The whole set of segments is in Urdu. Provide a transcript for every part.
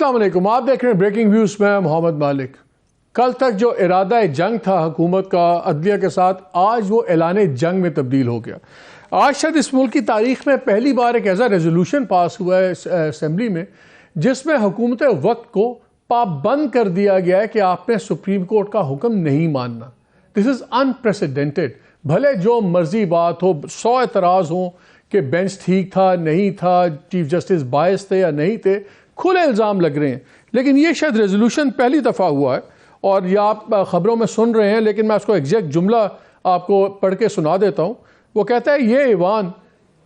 السلام علیکم، آپ دیکھ رہے ہیں بریکنگ ویوز میں محمد مالک۔ کل تک جو ارادہ جنگ تھا حکومت کا عدلیہ کے ساتھ، آج وہ اعلان جنگ میں تبدیل ہو گیا۔ آج شاید اس ملک کی تاریخ میں پہلی بار ایک ایسا ریزولوشن پاس ہوا ہے اسمبلی میں جس میں حکومت وقت کو پابند کر دیا گیا ہے کہ آپ نے سپریم کورٹ کا حکم نہیں ماننا۔ دس از انپریسیڈنٹڈ۔ بھلے جو مرضی بات ہو، 100 اعتراض ہوں کہ بینچ ٹھیک تھا نہیں تھا، چیف جسٹس باعث تھے یا نہیں تھے، کھلے الزام لگ رہے ہیں، لیکن یہ شاید ریزولوشن پہلی دفعہ ہوا ہے اور یہ آپ خبروں میں سن رہے ہیں، لیکن میں اس کو ایگزیکٹ جملہ آپ کو پڑھ کے سنا دیتا ہوں۔ وہ کہتا ہے یہ ایوان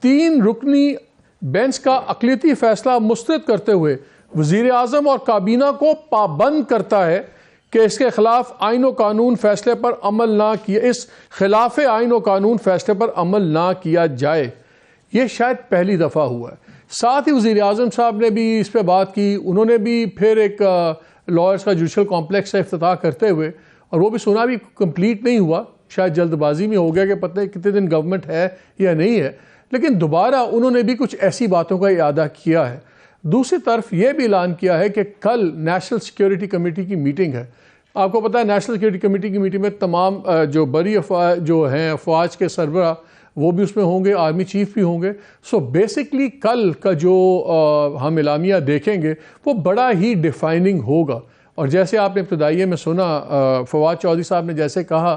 3 رکنی بینچ کا اقلیتی فیصلہ مسترد کرتے ہوئے وزیر اعظم اور کابینہ کو پابند کرتا ہے کہ اس کے خلاف آئین و قانون فیصلے پر عمل نہ کیا، اس خلاف آئین و قانون فیصلے پر عمل نہ کیا جائے۔ یہ شاید پہلی دفعہ ہوا ہے۔ ساتھ ہی وزیر اعظم صاحب نے بھی اس پہ بات کی، انہوں نے بھی پھر ایک لائرز کا جوڈیشل کمپلیکس کا افتتاح کرتے ہوئے، اور وہ بھی سنا بھی کمپلیٹ نہیں ہوا، شاید جلد بازی میں ہو گیا کہ پتہ نہیں کتنے دن گورنمنٹ ہے یا نہیں ہے، لیکن دوبارہ انہوں نے بھی کچھ ایسی باتوں کا اعادہ کیا ہے۔ دوسری طرف یہ بھی اعلان کیا ہے کہ کل نیشنل سیکیورٹی کمیٹی کی میٹنگ ہے۔ آپ کو پتہ ہے نیشنل سیکیورٹی کمیٹی کی میٹنگ میں تمام جو بری جو ہیں افواج کے سربراہ وہ بھی اس میں ہوں گے، آرمی چیف بھی ہوں گے۔ سو بیسکلی کل کا جو ہم اعلامیہ دیکھیں گے وہ بڑا ہی ڈیفائننگ ہوگا، اور جیسے آپ نے ابتدائیے میں سنا فواد چودھری صاحب نے جیسے کہا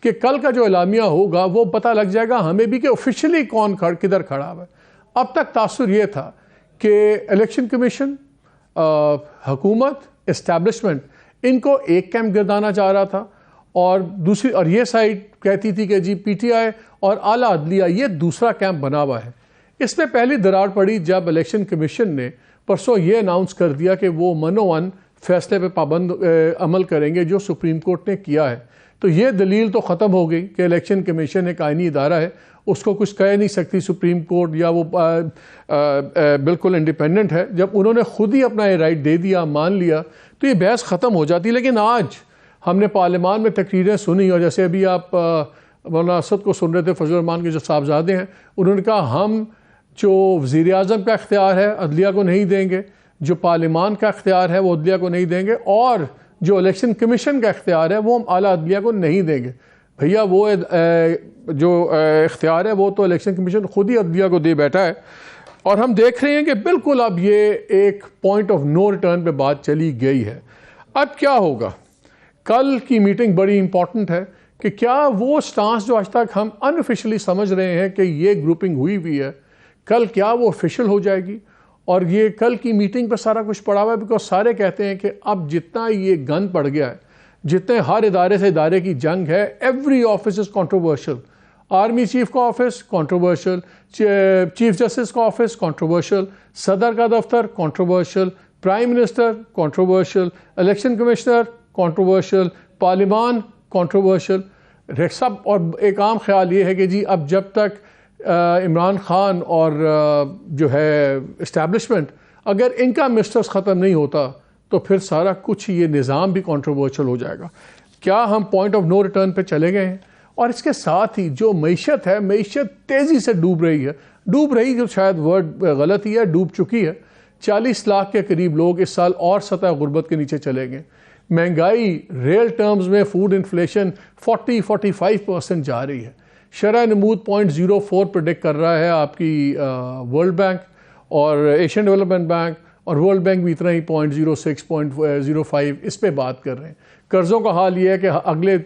کہ کل کا جو اعلامیہ ہوگا وہ پتہ لگ جائے گا ہمیں بھی کہ آفیشلی کون کدھر کھڑا ہے۔ اب تک تاثر یہ تھا کہ الیکشن کمیشن، حکومت، اسٹیبلشمنٹ ان کو ایک کیمپ گردانا چاہ رہا تھا، اور دوسری اور یہ سائڈ کہتی تھی کہ جی پی ٹی آئی اور اعلیٰ عدلیہ یہ دوسرا کیمپ بنا ہوا ہے۔ اس میں پہلی درار پڑی جب الیکشن کمیشن نے پرسوں یہ اناؤنس کر دیا کہ وہ منوان فیصلے پہ پابند عمل کریں گے جو سپریم کورٹ نے کیا ہے۔ تو یہ دلیل تو ختم ہو گئی کہ الیکشن کمیشن ایک آئینی ادارہ ہے، اس کو کچھ کہہ نہیں سکتی سپریم کورٹ، یا وہ بالکل انڈیپینڈنٹ ہے۔ جب انہوں نے خود ہی اپنا یہ رائٹ دے دیا، مان لیا، تو یہ بحث ختم ہو جاتی۔ لیکن آج ہم نے پارلیمان میں تقریریں سنی، اور جیسے ابھی آپ مولانا اسد کو سن رہے تھے، فضل الرحمان کے جو صاحبزادے ہیں، انہوں نے کہا ہم جو وزیر اعظم کا اختیار ہے عدلیہ کو نہیں دیں گے، جو پارلیمان کا اختیار ہے وہ عدلیہ کو نہیں دیں گے، اور جو الیکشن کمیشن کا اختیار ہے وہ ہم اعلیٰ عدلیہ کو نہیں دیں گے۔ بھیا وہ جو اختیار ہے وہ تو الیکشن کمیشن خود ہی عدلیہ کو دے بیٹھا ہے، اور ہم دیکھ رہے ہیں کہ بالکل اب یہ ایک پوائنٹ آف نو ریٹرن پہ بات چلی گئی ہے۔ اب کیا ہوگا؟ کل کی میٹنگ بڑی امپورٹنٹ ہے کہ کیا وہ سٹانس جو آج تک ہم انآفیشلی سمجھ رہے ہیں کہ یہ گروپنگ ہوئی ہے، کل کیا وہ آفیشل ہو جائے گی؟ اور یہ کل کی میٹنگ پہ سارا کچھ پڑا ہوا ہے، بیکاز سارے کہتے ہیں کہ اب جتنا یہ گن پڑ گیا ہے، جتنے ہر ادارے سے ادارے کی جنگ ہے، every office is controversial. Army chief کا آفس کنٹروورشل، چیف جسٹس کا آفس کنٹروورشل، صدر کا دفتر controversial, prime minister controversial, election commissioner controversial, پارلیمان کنٹروورشل سب۔ اور ایک عام خیال یہ ہے کہ جی اب جب تک عمران خان اور جو ہے اسٹیبلشمنٹ اگر ان کا مسٹرس ختم نہیں ہوتا تو پھر سارا کچھ یہ نظام بھی کنٹروورشل ہو جائے گا۔ کیا ہم پوائنٹ آف نو ریٹرن پہ چلے گئے ہیں؟ اور اس کے ساتھ ہی جو معیشت ہے، معیشت تیزی سے ڈوب رہی ہے، ڈوب رہی جو شاید ورڈ غلط ہی ہے، ڈوب چکی ہے۔ 40 لاکھ کے قریب لوگ اس سال اور سطح غربت کے نیچے چلے گئے۔ مہنگائی ریل ٹرمز میں فوڈ انفلیشن 40-45% جا رہی ہے۔ شرح نمود 0.04 پریڈکٹ کر رہا ہے آپ کی ورلڈ بینک اور ایشین ڈیولپمنٹ بینک، اور ورلڈ بینک بھی اتنا ہی 0.06 0.05 اس پہ بات کر رہے ہیں۔ قرضوں کا حال یہ ہے کہ اگلے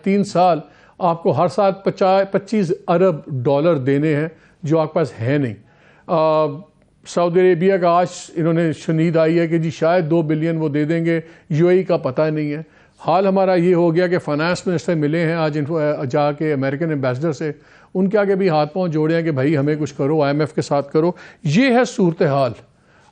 3 سال آپ کو ہر سال 25 ارب ڈالر دینے ہیں جو آپ کے پاس ہے نہیں۔ سعودی عربیہ کا آج انہوں نے شنید آئی ہے کہ جی شاید 2 بلین وہ دے دیں گے، یو اے ای کا پتہ نہیں ہے۔ حال ہمارا یہ ہو گیا کہ فائنانس منسٹر ملے ہیں آج جا کے امریکن ایمبیسڈر سے، ان کے آگے بھی ہاتھ پاؤں جوڑے ہیں کہ بھائی ہمیں کچھ کرو، آئی ایم ایف کے ساتھ کرو۔ یہ ہے صورتحال،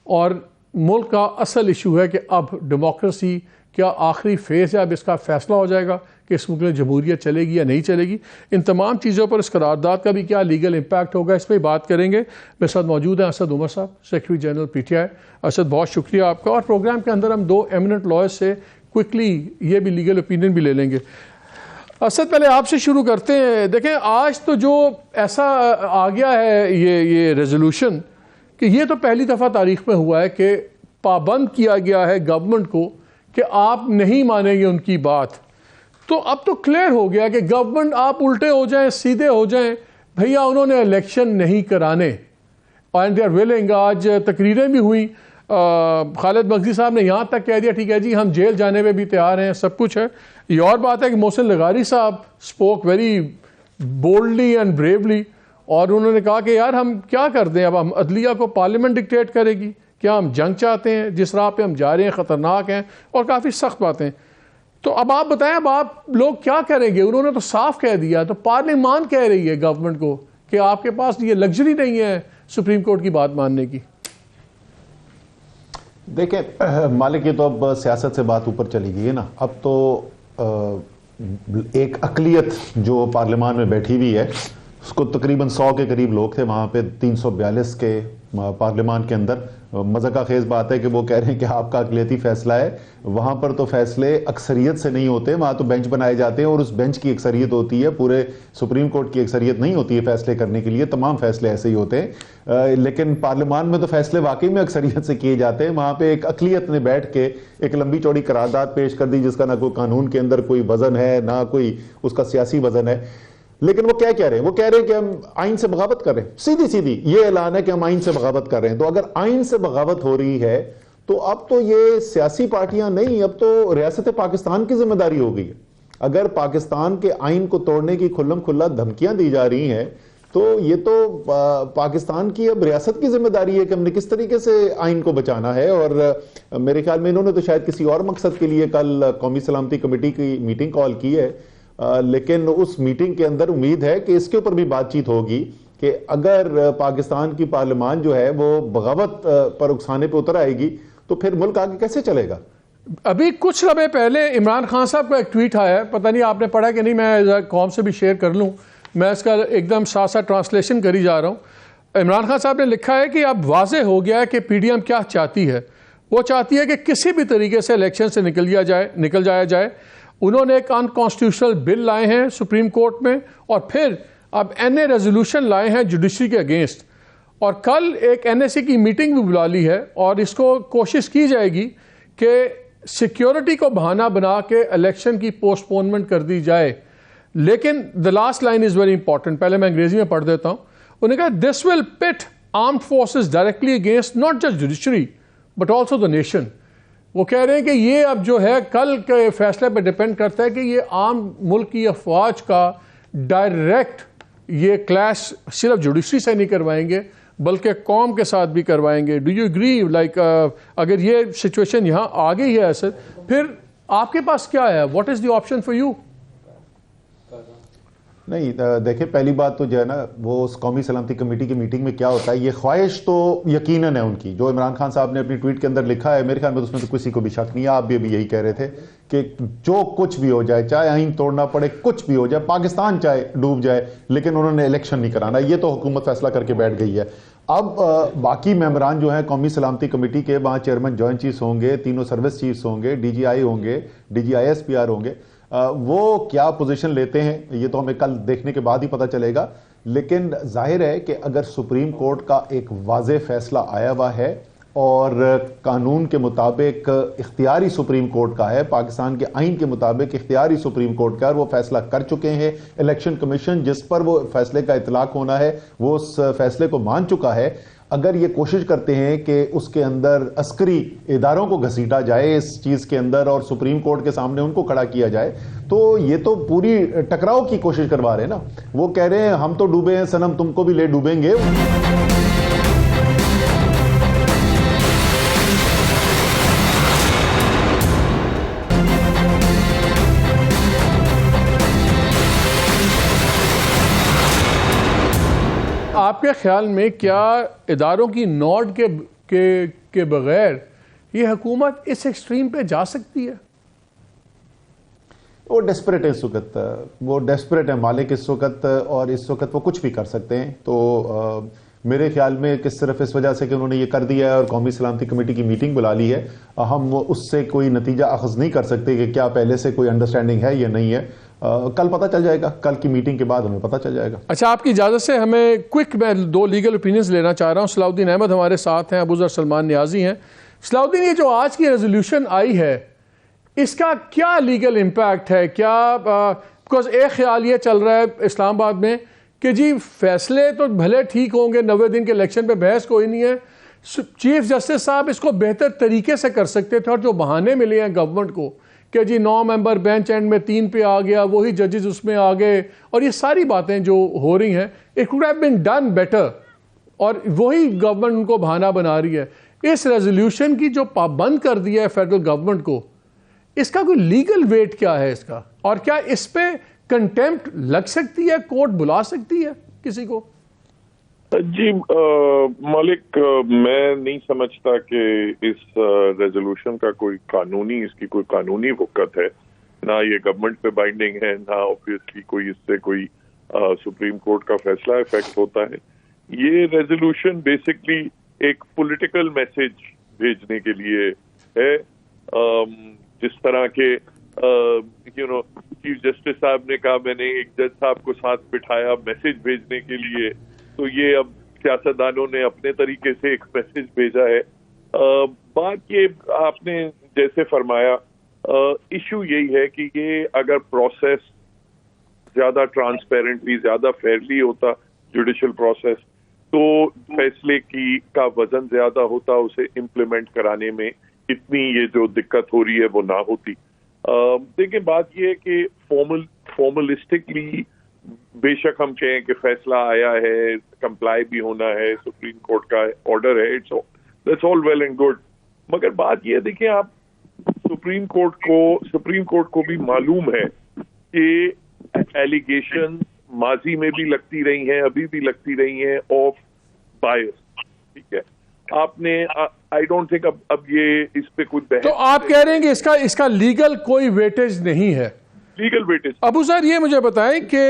اور ملک کا اصل ایشو ہے کہ اب ڈیموکریسی کیا آخری فیز ہے، اب اس کا فیصلہ ہو جائے گا کہ اس ملک میں جمہوریت چلے گی یا نہیں چلے گی۔ ان تمام چیزوں پر اس قرارداد کا بھی کیا لیگل امپیکٹ ہوگا، اس پہ بات کریں گے۔ میرے ساتھ موجود ہیں اسد عمر صاحب، secretary general P T I. Asad بہت شکریہ آپ کا، اور پروگرام کے اندر ہم 2 ایمننٹ لائرز سے کوئکلی یہ بھی لیگل اوپینین بھی لے لیں گے۔ اسد پہلے آپ سے شروع کرتے ہیں۔ دیکھیں آج تو جو ایسا آ گیا ہے یہ ریزولوشن کہ یہ تو پہلی دفعہ تاریخ میں ہوا ہے کہ پابند کیا گیا ہے گورنمنٹ کو کہ آپ نہیں مانیں گے ان کی بات. تو اب تو کلیئر ہو گیا کہ گورنمنٹ آپ الٹے ہو جائیں سیدھے ہو جائیں بھیا انہوں نے الیکشن نہیں کرانے اینڈ دے آر ولنگ. آج تقریریں بھی ہوئیں, خالد مغزی صاحب نے یہاں تک کہہ دیا ٹھیک ہے جی ہم جیل جانے میں بھی تیار ہیں, سب کچھ ہے. یہ اور بات ہے کہ محسن لغاری صاحب spoke very boldly and Barelvi, اور انہوں نے کہا کہ یار ہم کیا کر دیں, اب ہم عدلیہ کو پارلیمنٹ ڈکٹیٹ کرے گی, کیا ہم جنگ چاہتے ہیں, جس راہ پہ ہم جا رہے ہیں خطرناک ہیں اور کافی سخت باتیں. تو اب آپ بتائیں اب آپ لوگ کیا کریں گے؟ انہوں نے تو صاف کہہ دیا, تو پارلیمان کہہ رہی ہے گورنمنٹ کو کہ آپ کے پاس یہ لگژری نہیں ہے سپریم کورٹ کی بات ماننے کی. دیکھیں مالک, یہ تو اب سیاست سے بات اوپر چلی گئی ہے نا. اب تو ایک اقلیت جو پارلیمان میں بیٹھی ہوئی ہے, اس کو تقریباً 100 کے قریب لوگ تھے وہاں پہ 342 کے پارلیمان کے اندر. مذاقہ خیز بات ہے کہ وہ کہہ رہے ہیں کہ آپ کا اقلیتی فیصلہ ہے. وہاں پر تو فیصلے اکثریت سے نہیں ہوتے, وہاں تو بینچ بنائے جاتے ہیں اور اس بینچ کی اکثریت ہوتی ہے, پورے سپریم کورٹ کی اکثریت نہیں ہوتی ہے فیصلے کرنے کے لیے, تمام فیصلے ایسے ہی ہوتے ہیں. لیکن پارلیمان میں تو فیصلے واقعی میں اکثریت سے کیے جاتے ہیں. وہاں پہ ایک اقلیت نے بیٹھ کے ایک لمبی چوڑی قرارداد پیش کر دی جس کا نہ کوئی قانون کے اندر کوئی وزن ہے نہ کوئی اس کا سیاسی وزن ہے. لیکن وہ کیا کہہ رہے ہیں؟ وہ کہہ رہے ہیں کہ ہم آئین سے بغاوت کر رہے ہیں. سیدھی یہ اعلان ہے کہ ہم آئین سے بغاوت کر رہے ہیں. تو اگر آئین سے بغاوت ہو رہی ہے تو اب تو یہ سیاسی پارٹیاں نہیں, اب تو ریاست پاکستان کی ذمہ داری ہو گئی ہے. اگر پاکستان کے آئین کو توڑنے کی کھلم کھلا دھمکیاں دی جا رہی ہیں تو یہ تو پاکستان کی اب ریاست کی ذمہ داری ہے کہ ہم نے کس طریقے سے آئین کو بچانا ہے. اور میرے خیال میں انہوں نے تو شاید کسی اور مقصد کے لیے کل قومی سلامتی کمیٹی کی میٹنگ کال کی ہے, لیکن اس میٹنگ کے اندر امید ہے کہ اس کے اوپر بھی بات چیت ہوگی کہ اگر پاکستان کی پارلیمان جو ہے وہ بغاوت پر اکسانے پہ اتر آئے گی تو پھر ملک آگے کیسے چلے گا. ابھی کچھ لمحے پہلے عمران خان صاحب کا ایک ٹویٹ آیا ہے, پتہ نہیں آپ نے پڑھا کہ نہیں, میں قوم سے بھی شیئر کر لوں, میں اس کا ایک دم ساتھ ساتھ ٹرانسلیشن کری جا رہا ہوں. عمران خان صاحب نے لکھا ہے کہ اب واضح ہو گیا ہے کہ پی ڈی ایم کیا چاہتی ہے. وہ چاہتی ہے کہ کسی بھی طریقے سے الیکشن سے نکل جایا جائے. انہوں نے ایک انکانسٹیٹیوشنل بل لائے ہیں سپریم کورٹ میں, اور پھر اب این اے ریزولوشن لائے ہیں جوڈیشری کے اگینسٹ, اور کل ایک این ایس سی کی میٹنگ بھی بلا لی ہے, اور اس کو کوشش کی جائے گی کہ سیکیورٹی کو بہانہ بنا کے الیکشن کی پوسٹ پونمنٹ کر دی جائے. لیکن the last line is very important, پہلے میں انگریزی میں پڑھ دیتا ہوں. انہوں نے کہا this will pit armed forces directly against not just judiciary but also the nation. وہ کہہ رہے ہیں کہ یہ اب جو ہے کل کے فیصلے پہ ڈیپینڈ کرتا ہے کہ یہ عام ملک کی افواج کا ڈائریکٹ یہ کلیش صرف جوڈیشری سے نہیں کروائیں گے بلکہ قوم کے ساتھ بھی کروائیں گے. ڈو یو اگری لائک اگر یہ سچویشن یہاں آ گئی ہے ایسے, پھر آپ کے پاس کیا ہے, what is the option for you? نہیں دیکھیں, پہلی بات تو جو ہے نا وہ اس قومی سلامتی کمیٹی کی میٹنگ میں کیا ہوتا ہے, یہ خواہش تو یقیناً ہے ان کی جو عمران خان صاحب نے اپنی ٹویٹ کے اندر لکھا ہے. میرے خیال میں اس میں تو کسی کو بھی شک نہیں ہے, آپ بھی ابھی یہی کہہ رہے تھے کہ جو کچھ بھی ہو جائے, چاہے آئین توڑنا پڑے, کچھ بھی ہو جائے, پاکستان چاہے ڈوب جائے, لیکن انہوں نے الیکشن نہیں کرانا. یہ تو حکومت فیصلہ کر کے بیٹھ گئی ہے. اب باقی ممبران جو ہیں قومی سلامتی کمیٹی کے, وہاں چیئرمین جوائنٹ چیفز ہوں گے, تینوں سروس چیفز ہوں گے, ڈی جی آئی ہوں گے, D G I S P R ہوں گے, وہ کیا پوزیشن لیتے ہیں یہ تو ہمیں کل دیکھنے کے بعد ہی پتہ چلے گا. لیکن ظاہر ہے کہ اگر سپریم کورٹ کا ایک واضح فیصلہ آیا ہوا ہے اور قانون کے مطابق اختیاری سپریم کورٹ کا ہے, پاکستان کے آئین کے مطابق اختیاری سپریم کورٹ کا, اور وہ فیصلہ کر چکے ہیں, الیکشن کمیشن جس پر وہ فیصلے کا اطلاق ہونا ہے وہ اس فیصلے کو مان چکا ہے, اگر یہ کوشش کرتے ہیں کہ اس کے اندر عسکری اداروں کو گھسیٹا جائے اس چیز کے اندر اور سپریم کورٹ کے سامنے ان کو کھڑا کیا جائے, تو یہ تو پوری ٹکراؤ کی کوشش کروا رہے ہیں نا. وہ کہہ رہے ہیں ہم تو ڈوبے ہیں صنم, تم کو بھی لے ڈوبیں گے. آپ کے خیال میں کیا اداروں کی نوڈ کے بغیر یہ حکومت اس ایکسٹریم پہ جا سکتی ہے؟ وہ ڈیسپریٹ ہے اس وقت, وہ ڈیسپریٹ ہے مالک اس وقت, اور اس وقت وہ کچھ بھی کر سکتے ہیں. تو میرے خیال میں کہ صرف اس وجہ سے کہ انہوں نے یہ کر دیا ہے اور قومی سلامتی کمیٹی کی میٹنگ بلا لی ہے, ہم اس سے کوئی نتیجہ اخذ نہیں کر سکتے کہ کیا پہلے سے کوئی انڈرسٹینڈنگ ہے یا نہیں ہے. کل پتہ چل جائے گا, کل کی میٹنگ کے بعد ہمیں پتہ چل جائے گا. اچھا, آپ کی اجازت سے ہمیں کوئک میں 2 لیگل اوپینینز لینا چاہ رہا ہوں. صلاح الدین احمد ہمارے ساتھ ہیں, ابو ذر سلمان نیازی ہیں. صلاح الدین، یہ جو آج کی ریزولوشن آئی ہے اس کا کیا لیگل امپیکٹ ہے؟ کیا بیکاز ایک خیال یہ چل رہا ہے اسلام آباد میں کہ جی فیصلے تو بھلے ٹھیک ہوں گے، 90 دن کے الیکشن پہ بحث کوئی نہیں ہے، چیف جسٹس صاحب اس کو بہتر طریقے سے کر سکتے تھے، اور جو بہانے ملے ہیں گورنمنٹ کو کہ جی 9 ممبر بینچ اینڈ میں 3 پہ آ گیا، وہی ججز اس میں آ گئے، اور یہ ساری باتیں جو ہو رہی ہیں it could have been done better, اور وہی گورنمنٹ ان کو بہانہ بنا رہی ہے۔ اس ریزولوشن کی جو پابند کر دیا ہے فیڈرل گورنمنٹ کو، اس کا کوئی لیگل ویٹ کیا ہے اس کا، اور کیا اس پہ کنٹیمپٹ لگ سکتی ہے؟ کورٹ بلا سکتی ہے کسی کو؟ جی مالک، میں نہیں سمجھتا کہ اس ریزولوشن کا کوئی قانونی، اس کی کوئی قانونی وقت ہے، نہ یہ گورنمنٹ پہ بائنڈنگ ہے، نہ آبویسلی کوئی اس سے کوئی سپریم کورٹ کا فیصلہ افیکٹ ہوتا ہے۔ یہ ریزولوشن بیسکلی ایک پولیٹیکل میسج بھیجنے کے لیے ہے، جس طرح کے چیف جسٹس صاحب نے کہا میں نے ایک جج صاحب کو ساتھ بٹھایا میسج بھیجنے کے لیے، تو یہ اب سیاستدانوں نے اپنے طریقے سے ایک میسج بھیجا ہے۔ بات یہ آپ نے جیسے فرمایا، ایشو یہی ہے کہ یہ اگر پروسیس زیادہ ٹرانسپیرنٹلی، زیادہ فیئرلی ہوتا جوڈیشل پروسیس، تو فیصلے کا وزن زیادہ ہوتا، اسے امپلیمنٹ کرانے میں اتنی یہ جو دقت ہو رہی ہے وہ نہ ہوتی۔ دیکھیں بات یہ ہے کہ فارملسٹکلی بے شک ہم کہیں کہ فیصلہ آیا ہے، کمپلائی بھی ہونا ہے، سپریم کورٹ کا آرڈر ہے، that's all well and good, مگر بات یہ دیکھیں آپ، سپریم کورٹ کو بھی معلوم ہے کہ ایلیگیشن ماضی میں بھی لگتی رہی ہیں، ابھی بھی لگتی رہی ہیں آف بائس، ٹھیک ہے۔ آپ نے آئی ڈونٹ تھنک اب یہ اس پہ کچھ بحث، تو آپ کہہ رہے ہیں کہ اس کا لیگل کوئی ویٹیج نہیں ہے؟ Legal weightage. ابو سر یہ مجھے بتائیں کہ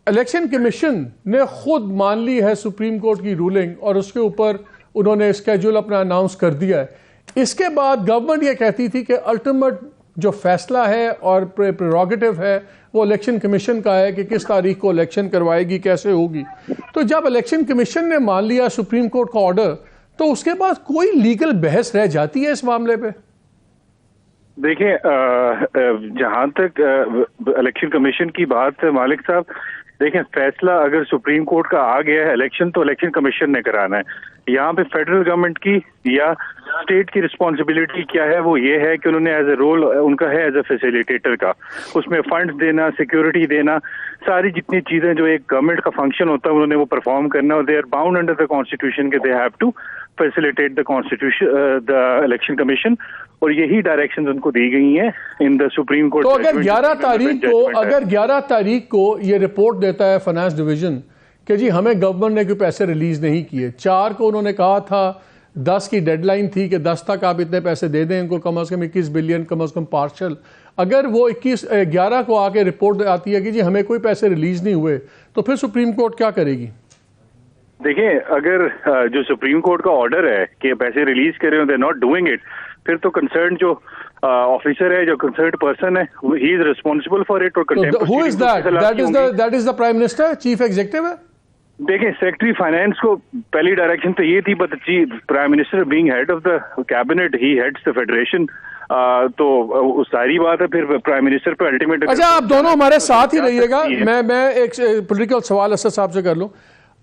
الیکشن کمیشن نے خود مان لی ہے سپریم کورٹ کی رولنگ، اور اس کے اوپر انہوں نے اسکیجول اپنا اناؤنس کر دیا ہے۔ اس کے بعد گورنمنٹ یہ کہتی تھی کہ الٹیمیٹ جو فیصلہ ہے اور پریروگیٹو ہے وہ الیکشن کمیشن کا ہے کہ کس تاریخ کو الیکشن کروائے گی، کیسے ہوگی۔ تو جب الیکشن کمیشن نے مان لیا سپریم کورٹ کا آرڈر، تو اس کے بعد کوئی لیگل بحث رہ جاتی ہے اس معاملے پہ؟ دیکھیں، جہاں تک الیکشن کمیشن کی بات ہے مالک صاحب، دیکھیں فیصلہ اگر سپریم کورٹ کا آ گیا ہے الیکشن، تو الیکشن کمیشن نے کرانا ہے۔ یہاں پہ فیڈرل گورنمنٹ کی یا اسٹیٹ کی رسپانسبلٹی کیا ہے، وہ یہ ہے کہ انہوں نے ایز اے رول ان کا ہے ایز اے فیسیلیٹیٹر کا، اس میں فنڈز دینا، سیکورٹی دینا، ساری جتنی چیزیں جو ایک گورنمنٹ کا فنکشن ہوتا ہے انہوں نے وہ پرفارم کرنا، اور they are bound under the constitution کہ they have to facilitate the constitution the election commission, اور یہی ڈائریکشنز ان کو دی گئی ہیں ان دا سپریم کورٹ۔ تو اگر 11 تاریخ کو یہ رپورٹ دیتا ہے فائنانس ڈویژن کہ جی ہمیں گورنمنٹ نے کوئی پیسے ریلیز نہیں کیے، 4 کو انہوں نے کہا تھا، 10 کی ڈیڈ لائن تھی کہ 10 تک آپ اتنے پیسے دے دیں ان کو، کم از کم 21 بلین کم از کم پارشل، اگر وہ 11 کو آ کے رپورٹ آتی ہے کہ جی ہمیں کوئی پیسے ریلیز نہیں ہوئے، تو پھر سپریم کورٹ کیا کرے گی؟ دیکھیں اگر جو سپریم کورٹ کا آرڈر ہے کہ پیسے ریلیز کریں اور دے ناٹ ڈوئنگ اٹ، پھر تو کنسرن جو آفیسر ہے، جو کنسرنڈ پرسن ہے، he is responsible for it. اور who is that is the prime minister, chief executive ہے؟ دیکھیں سیکرٹری فائنانس کو پہلی ڈائریکشن تو یہ تھی، but prime minister being head of the cabinet, he heads the federation, تو ساری بات ہے پھر پرائم منسٹر پہ الٹیمیٹ۔ اچھا آپ دونوں ہمارے ساتھ ہی رہیے گا، میں ایک پولیٹیکل سوال اسد صاحب سے کر لوں۔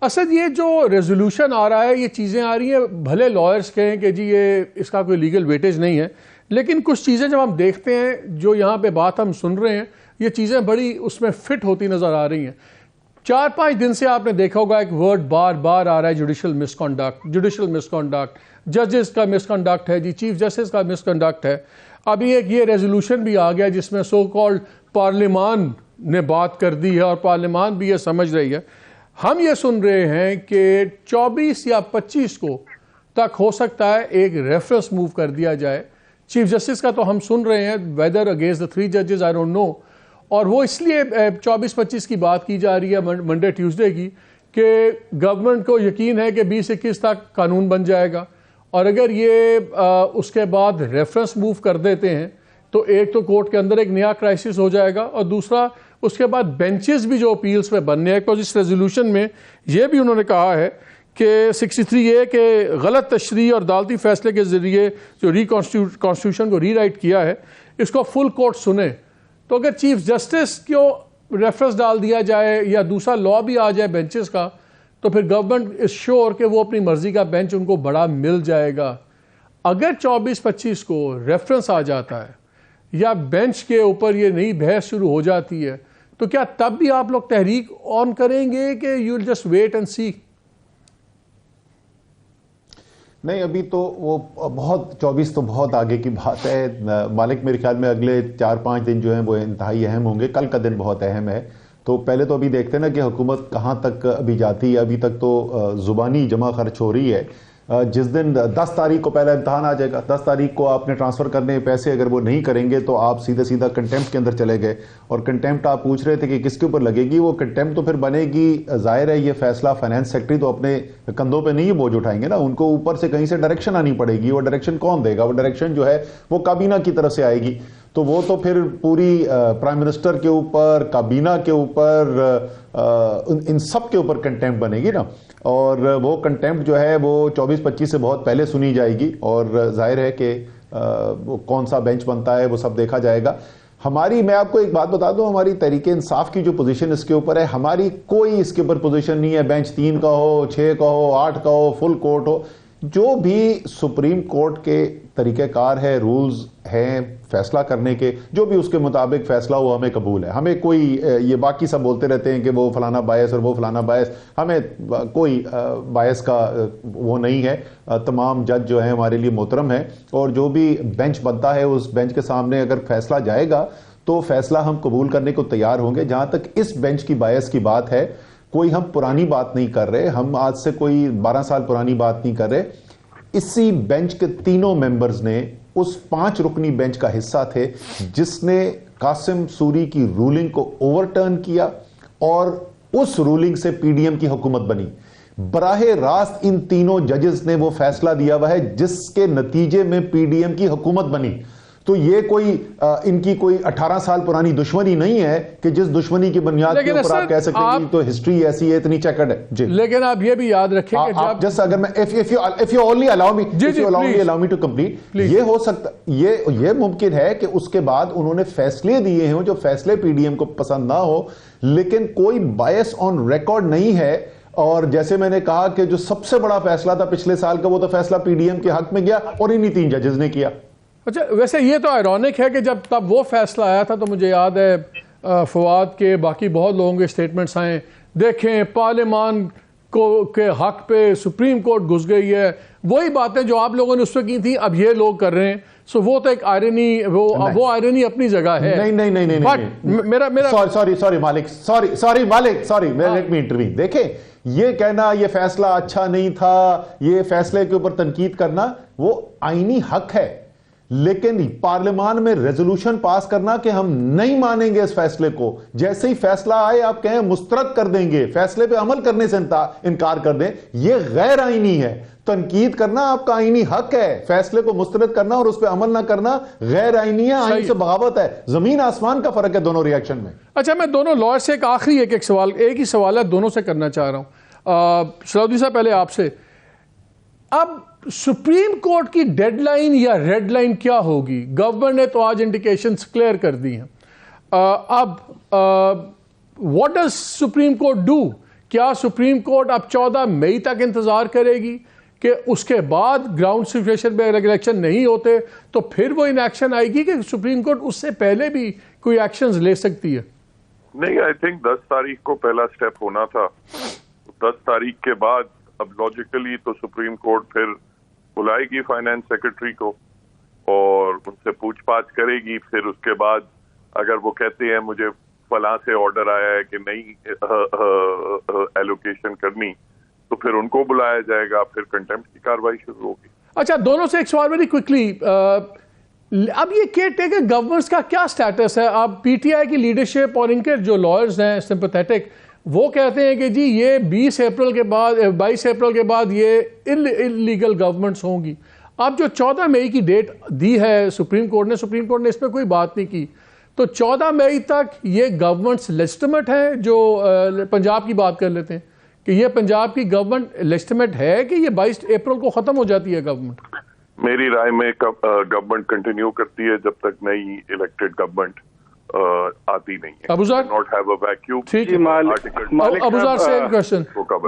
اسد، یہ جو ریزولوشن آ رہا ہے، یہ چیزیں آ رہی ہیں، بھلے لائرز کہیں کہ جی یہ اس کا کوئی لیگل ویٹیج نہیں ہے، لیکن کچھ چیزیں جب ہم دیکھتے ہیں، جو یہاں پہ بات ہم سن رہے ہیں، یہ چیزیں بڑی اس میں فٹ ہوتی نظر آ رہی ہیں۔ 4-5 دن سے آپ نے دیکھا ہوگا ایک ورڈ بار بار آ رہا ہے، جوڈیشل مس کنڈکٹ، ججز کا مس کنڈکٹ ہے جی، چیف جسٹس کا مس کنڈکٹ ہے۔ ابھی ایک یہ ریزولوشن بھی آ گیا جس میں سو کالڈ پارلیمان نے بات کر دی ہے، اور پارلیمان بھی یہ سمجھ رہی ہے۔ ہم یہ سن رہے ہیں کہ 24 یا 25 کو تک ہو سکتا ہے ایک ریفرنس موو کر دیا جائے چیف جسٹس کا، تو ہم سن رہے ہیں ویدر اگینسٹ دا 3 ججز آئی ڈونٹ نو، اور وہ اس لیے 24-25 کی بات کی جا رہی ہے منڈے ٹیوزڈے کی، کہ گورنمنٹ کو یقین ہے کہ 20-21 تک قانون بن جائے گا، اور اگر یہ اس کے بعد ریفرنس موو کر دیتے ہیں تو ایک تو کورٹ کے اندر ایک نیا کرائسس ہو جائے گا، اور دوسرا اس کے بعد بینچز بھی جو اپیلز پہ بننے ہیں، کیونکہ اس ریزولوشن میں یہ بھی انہوں نے کہا ہے کہ 63A کے غلط تشریح اور عدالتی فیصلے کے ذریعے جو کانسٹیٹیوشن کو ری رائٹ کیا ہے اس کو فل کورٹ سنیں، تو اگر چیف جسٹس کو ریفرنس ڈال دیا جائے یا دوسرا لا بھی آ جائے بینچز کا، تو پھر گورنمنٹ از شیور کہ وہ اپنی مرضی کا بینچ ان کو بڑا مل جائے گا۔ اگر 24-25 کو ریفرنس آ جاتا ہے یا بینچ کے اوپر یہ نئی بحث شروع ہو جاتی ہے، تو کیا تب بھی آپ لوگ تحریک آن کریں گے کہ you will just wait and see? نہیں، ابھی تو وہ بہت 24 تو بہت آگے کی بات ہے مالک۔ میرے خیال میں اگلے 4-5 دن جو ہیں وہ انتہائی اہم ہوں گے۔ کل کا دن بہت اہم ہے، تو پہلے تو ابھی دیکھتے ہیں نا کہ حکومت کہاں تک ابھی جاتی ہے۔ ابھی تک تو زبانی جمع خرچ ہو رہی ہے۔ جس دن 10 تاریخ کو پہلا امتحان آ جائے گا، 10 تاریخ کو آپ نے ٹرانسفر کرنے پیسے اگر وہ نہیں کریں گے تو آپ سیدھا کنٹیمپٹ کے اندر چلے گئے۔ اور کنٹیمپٹ آپ پوچھ رہے تھے کہ کس کے اوپر لگے گی، وہ کنٹیمپٹ تو پھر بنے گی، ظاہر ہے یہ فیصلہ فائنانس سیکٹری تو اپنے کندھوں پہ نہیں بوجھ اٹھائیں گے نا، ان کو اوپر سے کہیں سے ڈائریکشن آنی پڑے گی۔ وہ ڈائریکشن کون دے گا؟ وہ ڈائریکشن جو ہے وہ کابینہ کی طرف سے آئے گی، تو وہ تو پھر پوری پرائم منسٹر کے اوپر، کابینہ کے اوپر، ان سب کے اوپر کنٹیمپٹ بنے گی نا۔ اور وہ کنٹیمپٹ جو ہے وہ 24-25 سے بہت پہلے سنی جائے گی، اور ظاہر ہے کہ وہ کون سا بینچ بنتا ہے وہ سب دیکھا جائے گا۔ میں آپ کو ایک بات بتا دوں، ہماری تحریک انصاف کی جو پوزیشن اس کے اوپر ہے، ہماری کوئی اس کے اوپر پوزیشن نہیں ہے بینچ 3 کا ہو، 6 کا ہو، 8 کا ہو، فل کورٹ ہو۔ جو بھی سپریم کورٹ کے طریقہ کار ہے، رولز ہیں فیصلہ کرنے کے، جو بھی اس کے مطابق فیصلہ ہو ہمیں قبول ہے۔ ہمیں کوئی یہ باقی سب بولتے رہتے ہیں کہ وہ فلانا باعث اور وہ فلانا باعث، ہمیں کوئی باعث کا وہ نہیں ہے۔ تمام جج جو ہیں ہمارے لیے محترم ہیں، اور جو بھی بینچ بنتا ہے اس بینچ کے سامنے اگر فیصلہ جائے گا تو فیصلہ ہم قبول کرنے کو تیار ہوں گے۔ جہاں تک اس بینچ کی باعث کی بات ہے، کوئی ہم پرانی بات نہیں کر رہے، ہم آج سے کوئی 12 سال پرانی بات نہیں کر رہے۔ اسی بینچ کے تینوں ممبرز نے اس 5 رکنی بینچ کا حصہ تھے جس نے قاسم سوری کی رولنگ کو اوور ٹرن کیا، اور اس رولنگ سے پی ڈی ایم کی حکومت بنی۔ براہ راست ان تینوں ججز نے وہ فیصلہ دیا ہوا ہے جس کے نتیجے میں پی ڈی ایم کی حکومت بنی۔ تو یہ کوئی ان کی کوئی 18 سال پرانی دشمنی نہیں ہے کہ جس دشمنی کی بنیاد کے اوپر آپ کہہ سکتے ہیں تو ہسٹری ایسی ہے، اتنی چیکرڈ ہے۔ جی، لیکن آپ یہ بھی یاد رکھیں کہ جب جس اگر میں if you only allow me to complete، یہ ہو سکتا، یہ ممکن ہے کہ اس کے بعد انہوں نے فیصلے دیے ہوں جو فیصلے پی ڈی ایم کو پسند نہ ہو، لیکن کوئی بائس آن ریکارڈ نہیں ہے۔ اور جیسے میں نے کہا کہ جو سب سے بڑا فیصلہ تھا پچھلے سال کا، وہ تو فیصلہ پی ڈی ایم کے حق میں گیا اور انہی 3 ججز نے کیا۔ اچھا، ویسے یہ تو آئرونک ہے کہ جب تب وہ فیصلہ آیا تھا تو مجھے یاد ہے فواد کے باقی بہت لوگوں کے سٹیٹمنٹس آئیں، دیکھیں پارلیمان کے حق پہ سپریم کورٹ گھس گئی ہے، وہی باتیں جو آپ لوگوں نے اس پہ کی تھیں اب یہ لوگ کر رہے ہیں۔ سو وہ تو ایک آئرنی، وہ آئرنی اپنی جگہ ہے۔ نہیں، سوری مالک، لیٹ می انٹروین۔ دیکھیں، یہ کہنا یہ فیصلہ اچھا نہیں تھا، یہ فیصلے کے اوپر تنقید کرنا، وہ آئینی حق ہے، لیکن پارلیمان میں ریزولوشن پاس کرنا کہ ہم نہیں مانیں گے اس فیصلے کو، جیسے ہی فیصلہ آئے آپ کہیں مسترد کر دیں گے، فیصلے پہ عمل کرنے سے انکار کر دیں، یہ غیر آئینی ہے۔ تنقید کرنا آپ کا آئینی حق ہے، فیصلے کو مسترد کرنا اور اس پہ عمل نہ کرنا غیر آئینی ہے، آئین سے بغاوت ہے۔ زمین آسمان کا فرق ہے دونوں ریاکشن میں۔ اچھا، میں دونوں لائر سے ایک آخری ایک سوال، ایک ہی سوال ہے، دونوں سے کرنا چاہ رہا ہوں۔ سعودی صاحب پہلے آپ سے، اب سپریم کورٹ کی ڈیڈ لائن یا ریڈ لائن کیا ہوگی؟ گورنمنٹ نے تو آج انڈیکیشنز کلیئر کر دی ہیں، اب what does supreme court do? کیا سپریم کورٹ اب 14 مئی تک انتظار کرے گی کہ اس کے بعد گراؤنڈ سچویشن میں الیکشن نہیں ہوتے تو پھر وہ ان ایکشن آئے گی، کہ سپریم کورٹ اس سے پہلے بھی کوئی ایکشنز لے سکتی ہے؟ نہیں، آئی تھنک 10 تاریخ کو پہلا سٹیپ ہونا تھا۔ 10 تاریخ کے بعد اب لاجیکلی تو سپریم کورٹ پھر بلائے گی فائنانس سیکرٹری کو اور ان سے پوچھ پاچھ کرے گی۔ پھر اس کے بعد اگر وہ کہتے ہیں مجھے فلاں سے آرڈر آیا ہے کہ نہیں ایلوکیشن کرنی، تو پھر ان کو بلایا جائے گا، پھر کنٹیمپٹ کی کاروائی شروع ہوگی۔ اچھا، دونوں سے ایک سوال ویری کوئکلی، اب یہ کیئر ٹیکر گورنمنٹس کا کیا سٹیٹس ہے؟ اب پی ٹی آئی کی لیڈرشپ اور ان کے جو لائرز ہیں سمپیتھیٹک، وہ کہتے ہیں کہ جی یہ 22 اپریل کے بعد یہ انلیگل گورنمنٹس ہوں گی۔ اب جو 14 مئی کی ڈیٹ دی ہے سپریم کورٹ نے اس پہ کوئی بات نہیں کی، تو 14 مئی تک یہ گورنمنٹس لیجٹمیٹ ہیں؟ جو پنجاب کی بات کر لیتے ہیں کہ یہ پنجاب کی گورنمنٹ لیجٹمیٹ ہے کہ یہ 22 اپریل کو ختم ہو جاتی ہے گورنمنٹ؟ میری رائے میں گورنمنٹ کنٹینیو کرتی ہے جب تک نئی الیکٹڈ گورنمنٹ آتی نہیں ہے. Abuzar not have a vacuum. ٹھیک ہے ابوذر سے ایک کوشچن.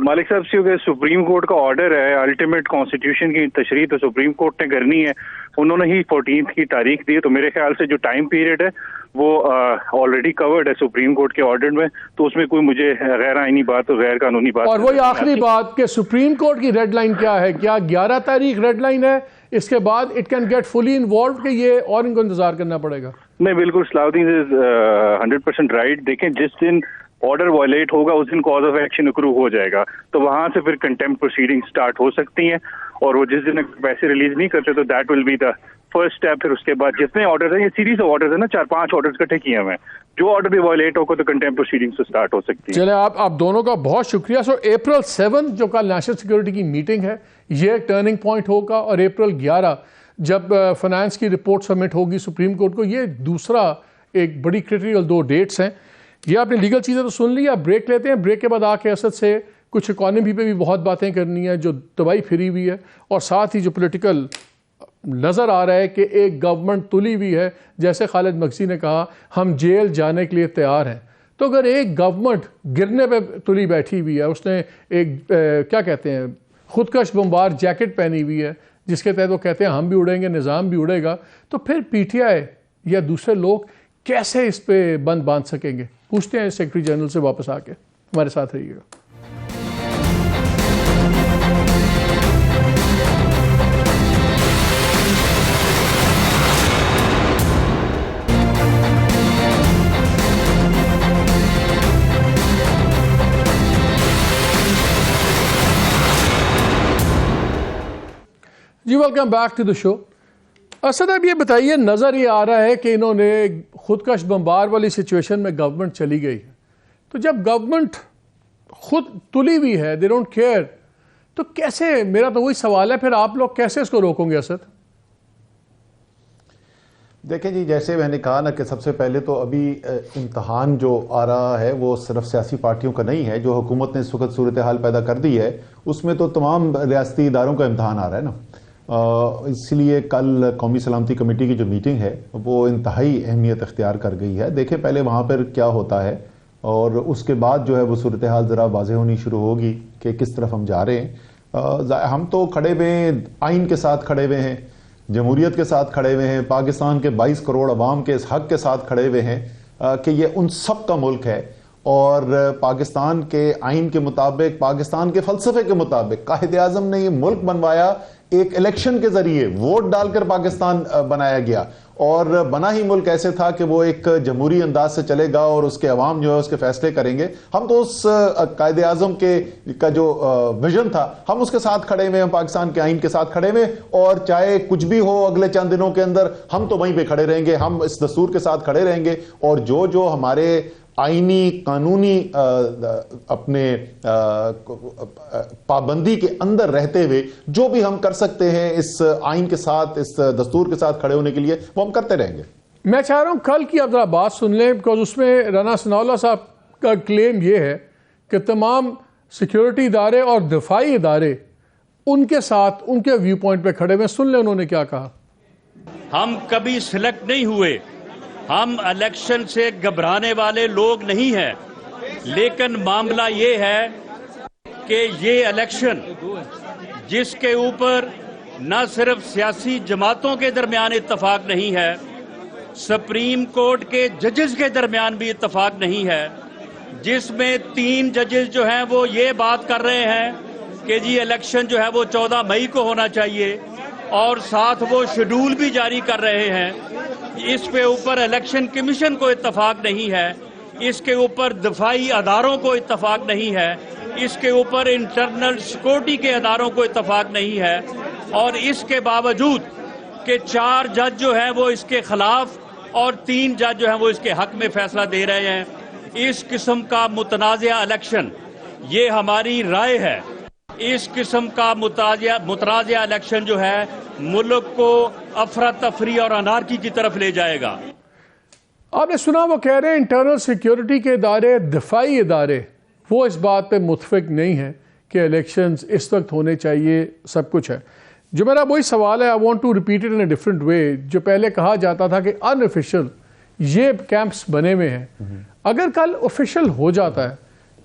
مالک صاحب سے سپریم کورٹ کا آرڈر ہے, الٹیمیٹ کانسٹیٹیوشن کی تشریح تو سپریم کورٹ نے کرنی ہے, انہوں نے ہی 14 کی تاریخ دی, تو میرے خیال سے جو ٹائم پیریڈ ہے وہ آلریڈی کورڈ ہے سپریم کورٹ کے آرڈر میں, تو اس میں کوئی مجھے غیر آئینی بات اور غیر قانونی بات. اور وہی آخری بات کہ سپریم کورٹ کی ریڈ لائن کیا ہے؟ کیا 11 تاریخ ریڈ لائن ہے؟ اس کے بعد it can get fully involved کہ یہ اور ان کو انتظار کرنا پڑے گا؟ نہیں, بالکل صلاح الدین از 100% رائٹ. دیکھیں جس دن آرڈر وائلیٹ ہوگا اس دن کاز آف ایکشن اکرو ہو جائے گا, تو وہاں سے پھر کنٹمپٹ پروسیڈنگ سٹارٹ ہو سکتی ہیں, اور وہ جس دن پیسے ریلیز نہیں کرتے تو that will be the first step. پھر اس کے بعد جتنے آرڈر ہیں, یہ سیریز آف آرڈر ہے نا, 4-5 آرڈر اکٹھے کیے ہوئے ہیں, جو آرڈر بھی وائلیٹ ہوگا تو کنٹمپٹ پروسیڈنگ سے سٹارٹ ہو سکتی ہے. چلیں آپ دونوں کا بہت شکریہ. سو اپریل 7 جو کل نیشنل سیکورٹی کی میٹنگ ہے یہ ایک ٹرننگ پوائنٹ ہوگا, اور اپریل 11 جب فائنانس کی رپورٹ سبمٹ ہوگی سپریم کورٹ کو, یہ دوسرا ایک بڑی کریٹیکل 2 ڈیٹس ہیں. یہ آپ نے لیگل چیزیں تو سن لی, آپ بریک لیتے ہیں. بریک کے بعد آ کے اسد سے کچھ اکانومی پہ بھی بہت باتیں کرنی ہیں جو تباہی پھری ہوئی ہے, اور ساتھ ہی جو پولیٹیکل نظر آ رہا ہے کہ ایک گورنمنٹ تلی ہوئی ہے, جیسے خالد مکسی نے کہا ہم جیل جانے کے لیے تیار ہیں. تو اگر ایک گورنمنٹ گرنے پہ تلی بیٹھی ہوئی ہے, اس نے ایک کیا کہتے ہیں خودکش بمبار جیکٹ پہنی ہوئی ہے جس کے تحت وہ کہتے ہیں ہم بھی اڑیں گے, نظام بھی اڑے گا, تو پھر پی ٹی آئی یا دوسرے لوگ کیسے اس پہ بند باندھ سکیں گے؟ پوچھتے ہیں سیکرٹری جنرل سے واپس آ کے. ہمارے ساتھ رہیے گا. جی ویلکم بیک ٹو دا شو. اسد اب یہ بتائیے, نظر یہ آ رہا ہے کہ انہوں نے خودکش بمبار والی سچویشن میں گورنمنٹ چلی گئی ہے, تو جب گورنمنٹ خود تلی ہوئی ہے, دے ڈونٹ کیئر, تو کیسے, میرا تو وہی سوال ہے, پھر آپ لوگ کیسے اس کو روکیں گے اسد؟ دیکھیں جی, جیسے میں نے کہا نا کہ سب سے پہلے تو ابھی امتحان جو آ رہا ہے وہ صرف سیاسی پارٹیوں کا نہیں ہے. جو حکومت نے اس وقت صورتحال پیدا کر دی ہے اس میں تو تمام ریاستی اداروں کا امتحان آ رہا ہے نا. اس لیے کل قومی سلامتی کمیٹی کی جو میٹنگ ہے وہ انتہائی اہمیت اختیار کر گئی ہے. دیکھیں پہلے وہاں پر کیا ہوتا ہے, اور اس کے بعد جو ہے وہ صورتحال ذرا واضح ہونی شروع ہوگی کہ کس طرف ہم جا رہے ہیں. ہم تو کھڑے ہوئے ہیں, آئین کے ساتھ کھڑے ہوئے ہیں, جمہوریت کے ساتھ کھڑے ہوئے ہیں, پاکستان کے 22 کروڑ عوام کے اس حق کے ساتھ کھڑے ہوئے ہیں کہ یہ ان سب کا ملک ہے, اور پاکستان کے آئین کے مطابق, پاکستان کے فلسفے کے مطابق قائد اعظم نے یہ ملک بنوایا ایک الیکشن کے ذریعے, ووٹ ڈال کر پاکستان بنایا گیا, اور بنا ہی ملک ایسے تھا کہ وہ ایک جمہوری انداز سے چلے گا اور اس کے عوام جو ہے اس کے فیصلے کریں گے. ہم تو اس قائد اعظم کا جو ویژن تھا ہم اس کے ساتھ کھڑے ہوئے ہیں, پاکستان کے آئین کے ساتھ کھڑے ہوئے, اور چاہے کچھ بھی ہو اگلے چند دنوں کے اندر ہم تو وہیں پہ کھڑے رہیں گے, ہم اس دستور کے ساتھ کھڑے رہیں گے. اور جو ہمارے آئینی قانونی اپنے پابندی کے اندر رہتے ہوئے جو بھی ہم کر سکتے ہیں اس آئین کے ساتھ, اس دستور کے ساتھ کھڑے ہونے کے لیے, وہ ہم کرتے رہیں گے. میں چاہ رہا ہوں کل کی آپ ذرا بات سن لیں, بیکاز اس میں رانا ثناءاللہ صاحب کا کلیم یہ ہے کہ تمام سیکیورٹی ادارے اور دفاعی ادارے ان کے ساتھ, ان کے ویو پوائنٹ پہ کھڑے ہوئے. سن لیں انہوں نے کیا کہا. ہم کبھی سلیکٹ نہیں ہوئے, ہم الیکشن سے گھبرانے والے لوگ نہیں ہیں, لیکن معاملہ یہ ہے کہ یہ الیکشن جس کے اوپر نہ صرف سیاسی جماعتوں کے درمیان اتفاق نہیں ہے, سپریم کورٹ کے ججز کے درمیان بھی اتفاق نہیں ہے, جس میں 3 ججز جو ہیں وہ یہ بات کر رہے ہیں کہ جی الیکشن جو ہے وہ 14 مئی کو ہونا چاہیے, اور ساتھ وہ شیڈول بھی جاری کر رہے ہیں. اس پہ اوپر الیکشن کمیشن کو اتفاق نہیں ہے, اس کے اوپر دفاعی اداروں کو اتفاق نہیں ہے, اس کے اوپر انٹرنل سیکورٹی کے اداروں کو اتفاق نہیں ہے, اور اس کے باوجود کہ 4 جج جو ہیں وہ اس کے خلاف اور 3 جج جو ہیں وہ اس کے حق میں فیصلہ دے رہے ہیں. اس قسم کا متنازع الیکشن, یہ ہماری رائے ہے, اس قسم کا متنازع الیکشن جو ہے ملک کو افراتفری اور انارکی کی طرف لے جائے گا. آپ نے سنا وہ کہہ رہے ہیں انٹرنل سیکیورٹی کے ادارے, دفاعی ادارے وہ اس بات پہ متفق نہیں ہیں کہ الیکشنز اس وقت ہونے چاہیے. سب کچھ ہے. جو میرا وہی سوال ہے, I want to repeat it in a different way. جو پہلے کہا جاتا تھا کہ ان آفیشیل یہ کیمپس بنے ہوئے ہیں, اگر کل آفیشیل ہو جاتا ہے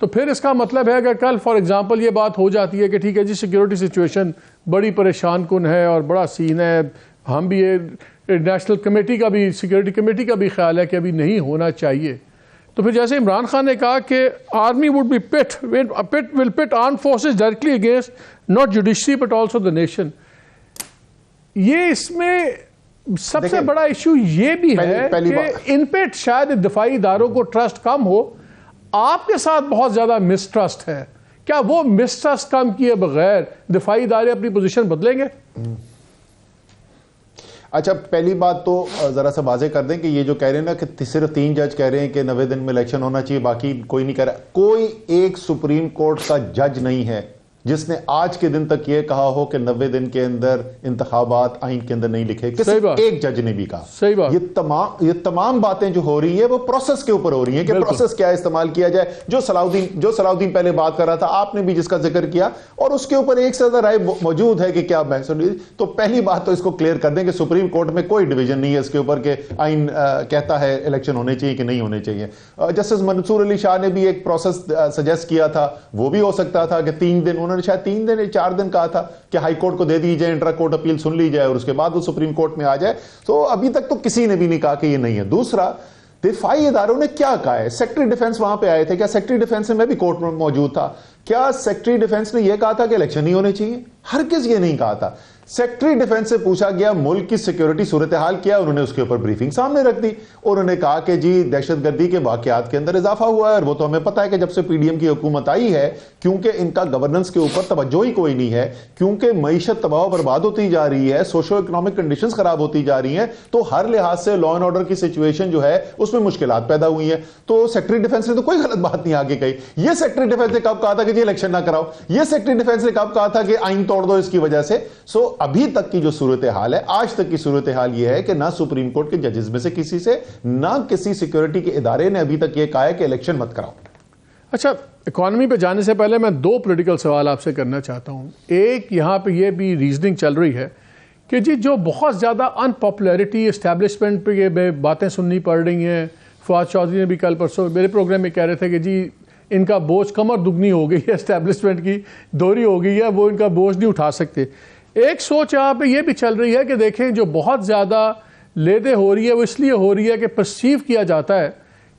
تو پھر اس کا مطلب ہے کہ کل فار ایگزامپل یہ بات ہو جاتی ہے کہ ٹھیک ہے جی سیکیورٹی سچویشن بڑی پریشان کن ہے اور بڑا سین ہے, ہم بھی یہ نیشنل کمیٹی کا بھی سیکیورٹی کمیٹی کا بھی خیال ہے کہ ابھی نہیں ہونا چاہیے, تو پھر جیسے عمران خان نے کہا کہ army would be will put armed forces directly against not judiciary but also the nation. یہ اس میں سب سے بڑا ایشو یہ بھی ہے کہ ان پہ شاید دفاعی اداروں کو ٹرسٹ کم ہو. آپ کے ساتھ بہت زیادہ مسٹرسٹ ہے, کیا وہ مسٹرسٹ کم کیے بغیر دفاعی ادارے اپنی پوزیشن بدلیں گے؟ اچھا, پہلی بات تو ذرا سا واضح کر دیں کہ یہ جو کہہ رہے ہیں نا کہ صرف 3 جج کہہ رہے ہیں کہ 90 دن میں الیکشن ہونا چاہیے, باقی کوئی نہیں کہہ رہا. کوئی ایک سپریم کورٹ کا جج نہیں ہے جس نے آج کے دن تک یہ کہا ہو کہ 90 دن کے اندر انتخابات آئین کے اندر نہیں لکھے. کسی ایک جج نے بھی کہا. صحیح بات. یہ تمام باتیں جو ہو رہی ہے وہ پروسیس کے اوپر ہو رہی ہیں کہ پروسیس کیا استعمال کیا جائے. جو صلاح الدین پہلے بات کر رہا تھا, آپ نے بھی جس کا ذکر کیا, اور اس کے اوپر ایک سے زیادہ رائے موجود ہے کہ کیا محسوس. تو پہلی بات تو اس کو کلیئر کر دیں کہ سپریم کورٹ میں کوئی ڈویژن نہیں ہے اس کے اوپر کہ آئین کہتا ہے الیکشن ہونے چاہیے کہ نہیں ہونے چاہیے. جسٹس منصور علی شاہ نے بھی ایک پروسیس سجیسٹ کیا تھا, وہ بھی ہو سکتا تھا کہ 3 دن, انہوں نے شاید 3 دن 4 دن کہا تھا کہ ہائی کورٹ کو دے دی جائے, انٹرا کورٹ اپیل سن لی جائے اور اس کے بعد وہ سپریم کورٹ میں آ جائے. تو ابھی تک تو کسی نے بھی نہیں کہا کہ یہ نہیں ہے. دوسرا, دفاعی اداروں نے کیا کہا ہے؟ سیکٹری ڈیفنس وہاں پہ آئے تھے, کیا سیکٹری ڈیفنس میں بھی کورٹ میں موجود تھا؟ کیا سیکٹری ڈیفنس نے یہ کہا تھا کہ الیکشن نہیں ہونے چاہیے؟ ہرگز یہ نہیں کہا تھا. سیکٹری ڈیفنس سے پوچھا گیا ملک کی سیکیورٹی صورتحال کیا, انہوں نے اس کے اوپر بریفنگ سامنے رکھ دی. انہوں نے کہا کہ جی دہشت گردی کے واقعات کے اندر اضافہ ہوا ہے, اور وہ تو ہمیں پتا ہے کہ جب سے پی ڈی ایم کی حکومت آئی ہے, کیونکہ ان کا گورننس کے اوپر توجہ ہی کوئی نہیں ہے, کیونکہ معیشت تباہ و برباد ہوتی جا رہی ہے, سوشو اکنامک کنڈیشنز خراب ہوتی جا رہی ہیں, تو ہر لحاظ سے لا اینڈ آرڈر کی سچویشن جو ہے اس میں مشکلات پیدا ہوئی ہیں. تو سیکٹری ڈیفنس نے تو کوئی غلط بات نہیں آگے کہی. یہ سیکٹری ڈیفنس نے کب کہا تھا کہ جی الیکشن نہ کراؤ؟ یہ سیکٹری ڈیفنس نے کب کہا تھا کہ آئین توڑ دو اس کی وجہ سے؟ سو ابھی تک کی جو صورتحال ہے, آج تک کی صورتحال یہ ہے کہ نہ سپریم کورٹ کے ججز میں سے کسی سے, نہ کسی سیکیورٹی کے ادارے نے ابھی تک یہ کہا ہے کہ الیکشن مت کراؤ. اچھا, اکانومی پہ جانے سے پہلے میں 2 پولیٹیکل سوال آپ سے کرنا چاہتا ہوں. ایک, یہاں پہ یہ بھی ریزننگ چل رہی ہے کہ جی جو بہت زیادہ ان پاپولیرٹی اسٹیبلشمنٹ پہ یہ باتیں سننی پڑ رہی ہیں. فواد چودھری نے بھی کل پرسوں میرے پروگرام میں کہہ رہے تھے کہ جی ان کا بوجھ کمر دگنی ہو گئی ہے, اسٹیبلشمنٹ کی دوری ہو گئی ہے, وہ ان کا بوجھ نہیں اٹھا سکتے. ایک سوچ یہاں پہ یہ بھی چل رہی ہے کہ دیکھیں جو بہت زیادہ لیدے ہو رہی ہے وہ اس لیے ہو رہی ہے کہ پرسیو کیا جاتا ہے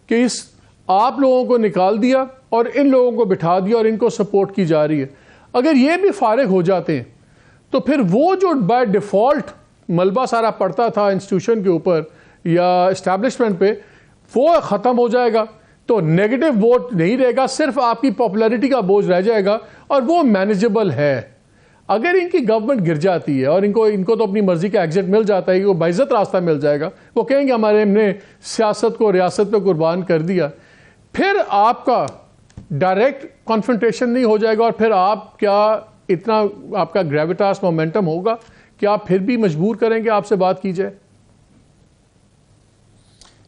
کہ اس آپ لوگوں کو نکال دیا اور ان لوگوں کو بٹھا دیا اور ان کو سپورٹ کی جا رہی ہے. اگر یہ بھی فارغ ہو جاتے ہیں تو پھر وہ جو بائی ڈیفالٹ ملبہ سارا پڑتا تھا انسٹیٹیوشن کے اوپر یا اسٹیبلشمنٹ پہ, وہ ختم ہو جائے گا. تو نیگیٹو ووٹ نہیں رہے گا, صرف آپ کی پاپولیرٹی کا بوجھ رہ جائے گا, اور وہ مینیجبل ہے. اگر ان کی گورنمنٹ گر جاتی ہے اور ان کو تو اپنی مرضی کا ایگزٹ مل جاتا ہے, وہ باعزت راستہ مل جائے گا, وہ کہیں گے ہم نے سیاست کو ریاست پہ قربان کر دیا, پھر آپ کا ڈائریکٹ کانفرنٹیشن نہیں ہو جائے گا, اور پھر آپ کیا اتنا آپ کا گریویٹاس مومنٹم ہوگا کہ آپ پھر بھی مجبور کریں گے آپ سے بات کی جائے؟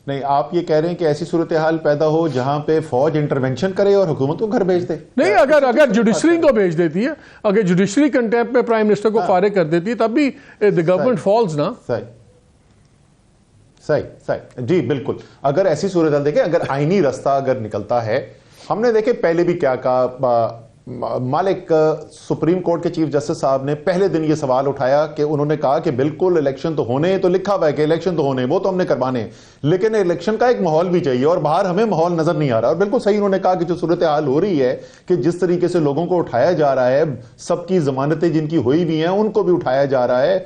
نہیں, آپ یہ کہہ رہے ہیں کہ ایسی صورتحال پیدا ہو جہاں پہ فوج انٹرونشن کرے اور حکومت کو گھر بھیج دے؟ نہیں, اگر جوڈیشری کو بھیج دیتی ہے, اگر جوڈیشری کنٹیمپٹ میں پرائم منسٹر کو فارغ کر دیتی ہے, تب بھی دی گورنمنٹ فالز نا. صحیح جی بالکل. اگر ایسی صورتحال دیکھیں, اگر آئینی راستہ اگر نکلتا ہے, ہم نے دیکھے پہلے بھی کیا کہا, مالک سپریم کورٹ کے چیف جسٹس صاحب نے پہلے دن یہ سوال اٹھایا کہ انہوں نے کہا کہ بالکل الیکشن تو ہونے, تو لکھا ہوا ہے کہ الیکشن تو ہونے, وہ تو ہم نے کروانے, لیکن الیکشن کا ایک ماحول بھی چاہیے, اور باہر ہمیں ماحول نظر نہیں آ رہا. اور بالکل صحیح انہوں نے کہا کہ جو صورتحال ہو رہی ہے کہ جس طریقے سے لوگوں کو اٹھایا جا رہا ہے, سب کی ضمانتیں جن کی ہوئی بھی ہیں ان کو بھی اٹھایا جا رہا ہے.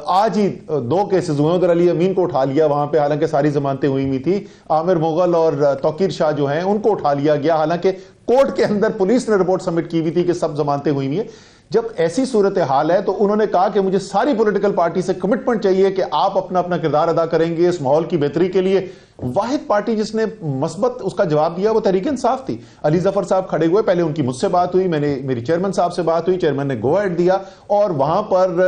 آج ہی 2 کیسز ہوئے, ادھر علی امین کو اٹھا لیا وہاں پہ, حالانکہ ساری ضمانتیں ہوئی ہوئی تھی. عامر مغل اور توقیر شاہ جو ہیں ان کو اٹھا لیا گیا, حالانکہ کورٹ کے اندر پولیس نے رپورٹ سبمٹ کی ہوئی تھی کہ سب ضمانتیں ہوئی ہوئی ہیں. جب ایسی صورتحال ہے تو انہوں نے کہا کہ مجھے ساری پولیٹیکل پارٹی سے کمٹمنٹ چاہیے کہ آپ اپنا کردار ادا کریں گے اس ماحول کی بہتری کے لیے. واحد پارٹی جس نے مثبت اس کا جواب دیا وہ تحریک انصاف تھی. علی ظفر صاحب کھڑے ہوئے, پہلے ان کی مجھ سے بات ہوئی, میری چیئرمین صاحب سے بات ہوئی, چیئرمین نے گو ایڈ دیا, اور وہاں پر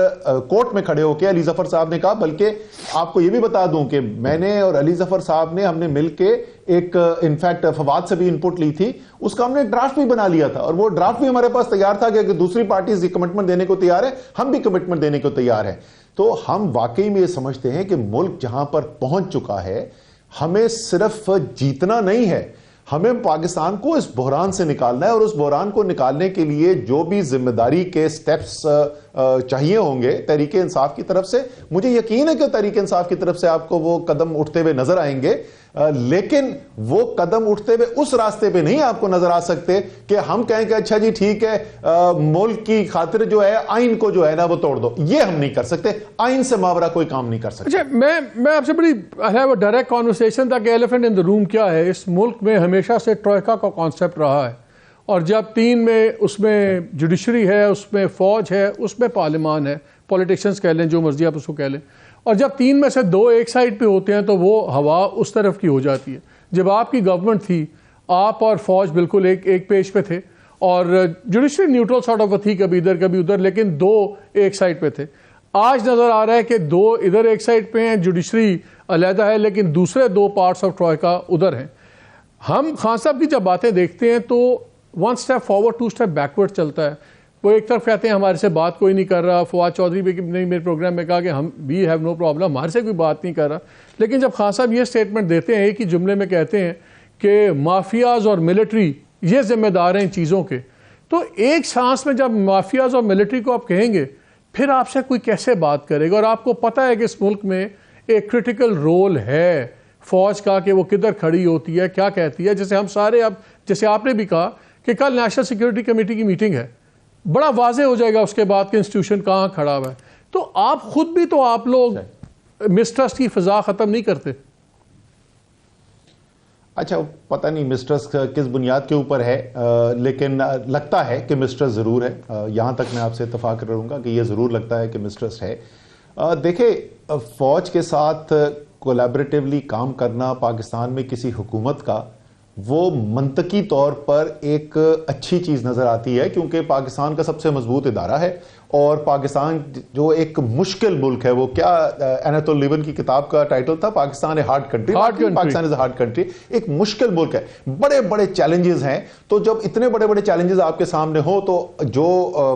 کورٹ میں کھڑے ہو کے علی ظفر صاحب نے کہا, بلکہ آپ کو یہ بھی بتا دوں کہ میں نے اور علی ظفر صاحب نے, ہم نے مل کے ایک انفیکٹ فواد سے بھی انپٹ لی تھی, اس کا ہم نے ایک ڈرافٹ بھی بنا لیا تھا, اور وہ ڈرافٹ بھی ہمارے پاس تیار تھا کہ دوسری پارٹیز یہ کمٹمنٹ دینے کو تیار ہے, ہم بھی کمٹمنٹ دینے کو تیار ہیں. تو ہم واقعی میں یہ سمجھتے ہیں کہ ملک جہاں پر پہنچ چکا ہے, ہمیں صرف جیتنا نہیں ہے, ہمیں پاکستان کو اس بحران سے نکالنا ہے, اور اس بحران کو نکالنے کے لیے جو بھی ذمہ داری کے سٹیپس چاہیے ہوں گے تحریک انصاف کی طرف سے, مجھے یقین ہے کہ تحریک انصاف کی طرف سے آپ کو وہ قدم اٹھتے ہوئے نظر آئیں گے, لیکن وہ قدم اٹھتے ہوئے اس راستے پہ نہیں آپ کو نظر آ سکتے کہ ہم کہیں کہ اچھا جی ٹھیک ہے, ملک کی خاطر جو ہے آئین کو جو ہے نا وہ توڑ دو. یہ ہم نہیں کر سکتے, آئین سے ماورا کوئی کام نہیں کر سکتے. اچھا, میں آپ سے بڑی ڈائریکٹ کانورسیشن تھا کہ ایلیفنٹ ان دا روم کیا ہے. اس ملک میں ہمیشہ سے ٹروئکا کا کانسیپٹ رہا ہے, اور جب 3 میں اس میں جوڈیشری ہے, اس میں فوج ہے, اس میں پارلیمان ہے, پولیٹیشنز کہہ لیں جو مرضی آپ اس کو کہہ لیں, اور جب 3 میں سے 2 ایک سائڈ پہ ہوتے ہیں تو وہ ہوا اس طرف کی ہو جاتی ہے. جب آپ کی گورنمنٹ تھی, آپ اور فوج بالکل ایک پیج پہ تھے, اور جوڈیشری نیوٹرل سارٹ آف تھی, کبھی ادھر کبھی ادھر, لیکن 2 ایک سائڈ پہ تھے. آج نظر آ رہا ہے کہ 2 ادھر ایک سائڈ پہ ہیں, جوڈیشری علیحدہ ہے, لیکن دوسرے 2 پارٹس آف ٹروئکا ادھر ہیں. ہم خان صاحب کی جب باتیں دیکھتے ہیں تو 1 اسٹیپ فارورڈ 2 اسٹیپ بیکورڈ چلتا ہے. وہ ایک طرف کہتے ہیں ہمارے سے بات کوئی نہیں کر رہا, فواد چودھری بھی نے میرے پروگرام میں کہا کہ ہم وی ہیو نو پرابلم, ہمارے سے کوئی بات نہیں کر رہا. لیکن جب خان صاحب یہ سٹیٹمنٹ دیتے ہیں, ایک ہی جملے میں کہتے ہیں کہ مافیاز اور ملٹری یہ ذمہ دار ہیں ان چیزوں کے, تو ایک سانس میں جب مافیاز اور ملٹری کو آپ کہیں گے, پھر آپ سے کوئی کیسے بات کرے گا؟ اور آپ کو پتہ ہے کہ اس ملک میں ایک کرٹیکل رول ہے فوج کا, کہ وہ کدھر کھڑی ہوتی ہے, کیا کہتی ہے. جیسے ہم سارے, اب جیسے آپ نے بھی کہا کہ کل نیشنل سیکورٹی کمیٹی کی میٹنگ ہے, بڑا واضح ہو جائے گا اس کے بعد کہ انسٹیٹیوشن کہاں کھڑا ہوا ہے. تو آپ خود بھی تو آپ لوگ مسٹرسٹ کی فضا ختم نہیں کرتے. اچھا, پتہ نہیں مسٹرسٹ کس بنیاد کے اوپر ہے, لیکن لگتا ہے کہ مسٹرسٹ ضرور ہے. یہاں تک میں آپ سے اتفاق کروں گا کہ یہ ضرور لگتا ہے کہ مسٹرسٹ ہے. دیکھیں, فوج کے ساتھ کولیبریٹیولی کام کرنا پاکستان میں کسی حکومت کا وہ منطقی طور پر ایک اچھی چیز نظر آتی ہے, کیونکہ پاکستان کا سب سے مضبوط ادارہ ہے, اور پاکستان جو ایک مشکل ملک ہے, وہ کیا ایناتول لیون کی کتاب کا ٹائٹل تھا, Pakistan a hard country. Pakistan is a hard country, ایک مشکل ملک ہے, بڑے بڑے چیلنجز ہیں. تو جب اتنے بڑے بڑے چیلنجز آپ کے سامنے ہو, تو جو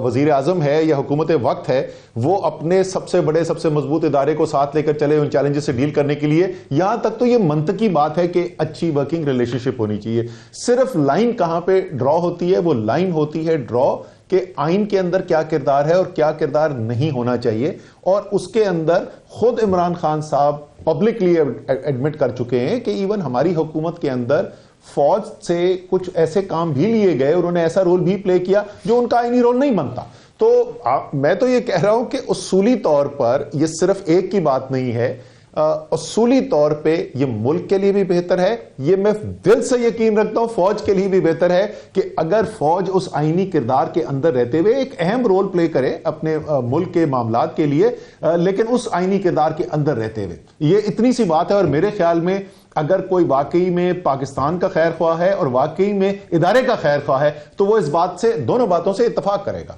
وزیر اعظم ہے یا حکومت وقت ہے, وہ اپنے سب سے بڑے سب سے مضبوط ادارے کو ساتھ لے کر چلے ان چیلنجز سے ڈیل کرنے کے لیے. یہاں تک تو یہ منطقی بات ہے کہ اچھی ورکنگ ریلیشن شپ ہونی چاہیے. صرف لائن کہاں پہ ڈرا ہوتی ہے, وہ لائن ہوتی ہے ڈرا کہ آئین کے اندر کیا کردار ہے اور کیا کردار نہیں ہونا چاہیے. اور اس کے اندر خود عمران خان صاحب پبلکلی ایڈمٹ کر چکے ہیں کہ ایون ہماری حکومت کے اندر فوج سے کچھ ایسے کام بھی لیے گئے, انہوں نے ایسا رول بھی پلے کیا جو ان کا آئینی رول نہیں بنتا. تو میں تو یہ کہہ رہا ہوں کہ اصولی طور پر یہ صرف ایک کی بات نہیں ہے, اصولی طور پہ یہ ملک کے لیے بھی بہتر ہے, یہ میں دل سے یقین رکھتا ہوں فوج کے لیے بھی بہتر ہے کہ اگر فوج اس آئینی کردار کے اندر رہتے ہوئے ایک اہم رول پلے کرے اپنے ملک کے معاملات کے لیے, لیکن اس آئینی کردار کے اندر رہتے ہوئے. یہ اتنی سی بات ہے, اور میرے خیال میں اگر کوئی واقعی میں پاکستان کا خیر خواہ ہے اور واقعی میں ادارے کا خیر خواہ ہے, تو وہ اس بات سے, دونوں باتوں سے اتفاق کرے گا.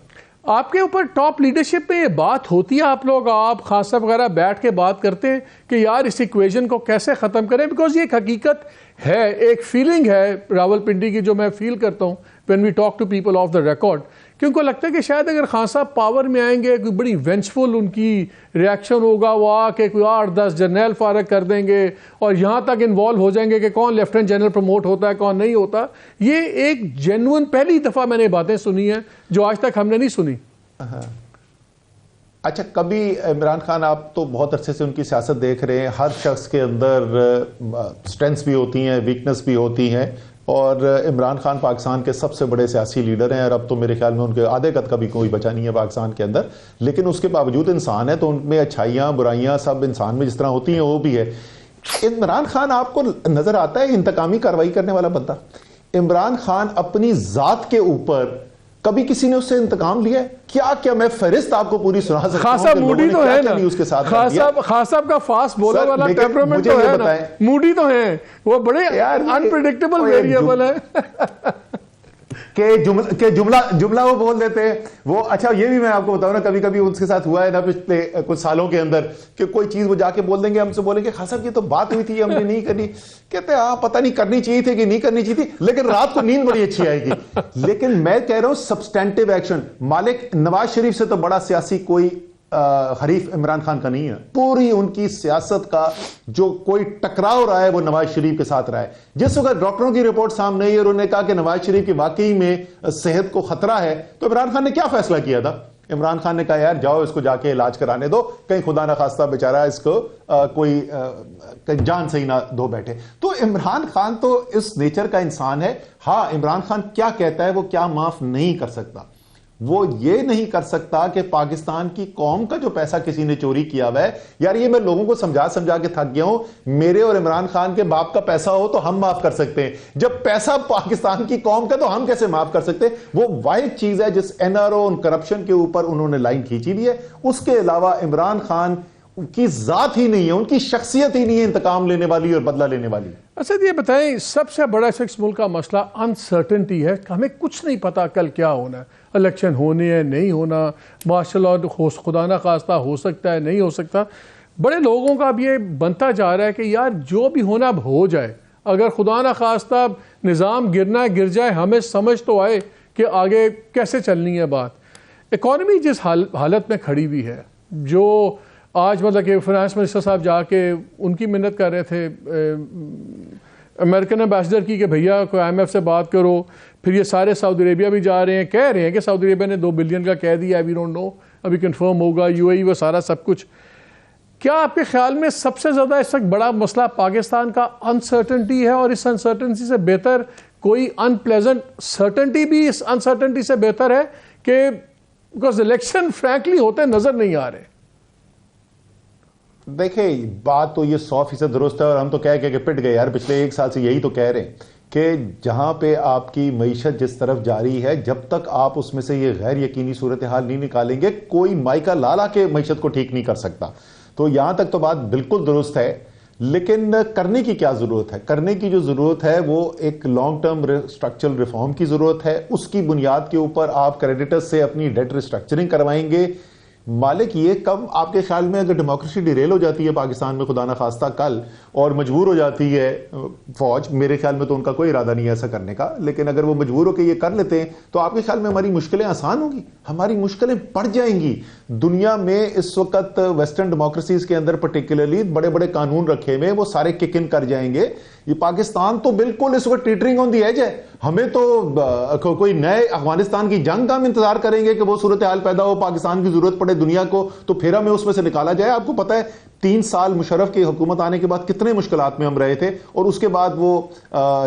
آپ کے اوپر ٹاپ لیڈرشپ میں یہ بات ہوتی ہے, آپ خان صاحب وغیرہ بیٹھ کے بات کرتے ہیں کہ یار اس ایکویژن کو کیسے ختم کریں, بیکاز یہ ایک حقیقت ہے, ایک فیلنگ ہے راولپنڈی کی جو میں فیل کرتا ہوں when we talk to people off the record, کہ ان کو لگتا ہے کہ شاید اگر خان صاحب پاور میں آئیں گے, کوئی بڑی وینچفل ان کی ریاکشن ہوگا, وہ آ کے کوئی 8-10 جرنیل فارغ کر دیں گے, اور یہاں تک انوالو ہو جائیں گے کہ کون لیفٹیننٹ جنرل پروموٹ ہوتا ہے کون نہیں ہوتا. یہ ایک جینوئن, پہلی دفعہ میں نے باتیں سنی ہیں جو آج تک ہم نے نہیں سنی. اچھا, کبھی عمران خان, آپ تو بہت عرصے سے ان کی سیاست دیکھ رہے ہیں, ہر شخص کے اندر سٹرینتھس بھی ہوتی ہیں, ویکنس بھی ہوتی ہیں, اور عمران خان پاکستان کے سب سے بڑے سیاسی لیڈر ہیں, اور اب تو میرے خیال میں ان کے آدھے قد کا بھی کوئی بچا نہیں ہے پاکستان کے اندر, لیکن اس کے باوجود انسان ہے, تو ان میں اچھائیاں برائیاں سب انسان میں جس طرح ہوتی ہیں وہ بھی ہے. عمران خان آپ کو نظر آتا ہے انتقامی کارروائی کرنے والا بندہ؟ عمران خان اپنی ذات کے اوپر کبھی کسی نے اس سے انتقام لیا ہے؟ کیا میں فہرست آپ کو پوری سنا سکتا ہوں خاصا موڈی تو ہے نا، اس کے ساتھ کر دیا؟ خاص صاحب کا فاسٹ بولر والا ٹیمپرامنٹ تو ہے نا، موڈی تو ہیں، وہ بڑے انپریڈکٹیبل ویریبل ہے کہ جملہ وہ بول دیتے ہیں وہ. اچھا یہ بھی میں آپ کو بتاؤں نا، کبھی کبھی اس کے ساتھ ہوا ہے نا پچھلے کچھ سالوں کے اندر کہ کوئی چیز وہ جا کے بول دیں گے، ہم سے بولیں گے خان صاحب یہ تو بات ہوئی تھی ہم نے نہیں کرنی. کہتے ہیں ہاں پتہ نہیں کرنی چاہیے تھی کہ نہیں کرنی چاہیے تھی، لیکن رات کو نیند بڑی اچھی آئے گی. لیکن میں کہہ رہا ہوں سبسٹینٹیو ایکشن. مالک نواز شریف سے تو بڑا سیاسی کوئی حریف عمران خان کا نہیں ہے. پوری ان کی سیاست کا جو کوئی ٹکراؤ رہا ہے وہ نواز شریف کے ساتھ رہا ہے. جس وقت ڈاکٹروں کی رپورٹ سامنے آئی اور انہوں نے کہا کہ نواز شریف کی واقعی میں صحت کو خطرہ ہے، تو عمران خان نے کیا فیصلہ کیا تھا؟ عمران خان نے کہا یار جاؤ اس کو جا کے علاج کرانے دو، کہیں خدا نہ خواستہ بیچارہ اس کو کوئی جان سے ہی نہ دھو بیٹھے. تو عمران خان تو اس نیچر کا انسان ہے. ہاں عمران خان کیا کہتا ہے وہ کیا معاف نہیں کر سکتا. وہ یہ نہیں کر سکتا کہ پاکستان کی قوم کا جو پیسہ کسی نے چوری کیا ہوا ہے. یار یہ میں لوگوں کو سمجھا کے تھک گیا ہوں. میرے اور عمران خان کے باپ کا پیسہ ہو تو ہم معاف کر سکتے ہیں، جب پیسہ پاکستان کی قوم کا تو ہم کیسے معاف کر سکتے ہیں؟ وہ واحد چیز ہے جس NRO کرپشن کے اوپر انہوں نے لائن کھینچی دی ہے. اس کے علاوہ عمران خان کی ذات ہی نہیں ہے، ان کی شخصیت ہی نہیں ہے انتقام لینے والی اور بدلہ لینے والی. اسد یہ بتائیں، سب سے بڑا اس ملک کا مسئلہ انسرٹنٹی ہے. ہمیں کچھ نہیں پتا کل کیا ہونا ہے، الیکشن ہونے ہے نہیں ہونا، ماشاء اللہ خدا نہ خواستہ ہو سکتا ہے نہیں ہو سکتا. بڑے لوگوں کا اب یہ بنتا جا رہا ہے کہ یار جو بھی ہونا اب ہو جائے، اگر خدا نہ خواستہ نظام گرنا ہے گر جائے، ہمیں سمجھ تو آئے کہ آگے کیسے چلنی ہے بات. اکانومی جس حالت میں کھڑی ہوئی ہے، جو آج مطلب کہ فائنانس منسٹر صاحب جا کے ان کی منت کر رہے تھے امریکن ایمبیسڈر کی کہ بھیا کوئی IMF سے بات کرو. پھر یہ سارے سعودی عربیہ بھی جا رہے ہیں، کہہ رہے ہیں کہ سعودی عربیہ نے 2 بلین کا کہہ دیا ہے، وی ڈونٹ نو ابھی کنفرم ہوگا. UAE وہ سارا سب کچھ. کیا آپ کے خیال میں سب سے زیادہ اس وقت بڑا مسئلہ پاکستان کا انسرٹنٹی ہے، اور اس انسرٹنٹی سے بہتر کوئی انپلیزنٹ سرٹنٹی بھی اس انسرٹنٹی سے بہتر ہے کہ بیکاز الیکشن فرینکلی ہوتے نظر نہیں آ رہے؟ دیکھیں بات تو یہ 100% درست ہے، اور ہم تو کہہ کہ پٹ گئے یار. پچھلے 1 سال سے یہی تو کہہ رہے ہیں کہ جہاں پہ آپ کی معیشت جس طرف جاری ہے، جب تک آپ اس میں سے یہ غیر یقینی صورتحال نہیں نکالیں گے، کوئی مائکا لا کے معیشت کو ٹھیک نہیں کر سکتا. تو یہاں تک تو بات بالکل درست ہے. لیکن کرنے کی کیا ضرورت ہے؟ کرنے کی جو ضرورت ہے وہ ایک لانگ ٹرم اسٹرکچرل ریفارم کی ضرورت ہے. اس کی بنیاد کے اوپر آپ کریڈیٹرز سے اپنی ڈیٹ ریسٹرکچرنگ کروائیں گے. مالک یہ کم آپ کے خیال میں اگر ڈیموکریسی ڈیریل ہو جاتی ہے پاکستان میں خدا نہ خواستہ کل، اور مجبور ہو جاتی ہے فوج، میرے خیال میں تو ان کا کوئی ارادہ نہیں ہے ایسا کرنے کا، لیکن اگر وہ مجبور ہو کے یہ کر لیتے ہیں تو آپ کے خیال میں ہماری مشکلیں آسان ہوں گی؟ ہماری مشکلیں بڑھ جائیں گی. دنیا میں اس وقت ویسٹرن ڈیموکریسیز کے اندر پرٹیکولرلی بڑے بڑے قانون رکھے ہوئے، وہ سارے کک ان کر جائیں گے. یہ پاکستان تو بالکل اس وقت ٹیٹرنگ آن دی ایج ہے. ہمیں تو کوئی نئے افغانستان کی جنگ کا ہم انتظار کریں گے کہ وہ صورتحال پیدا ہو، پاکستان کی ضرورت پڑے دنیا کو تو پھر ہمیں اس میں سے نکالا جائے. آپ کو پتہ ہے 3 سال مشرف کی حکومت آنے کے بعد کتنے مشکلات میں ہم رہے تھے، اور اس کے بعد وہ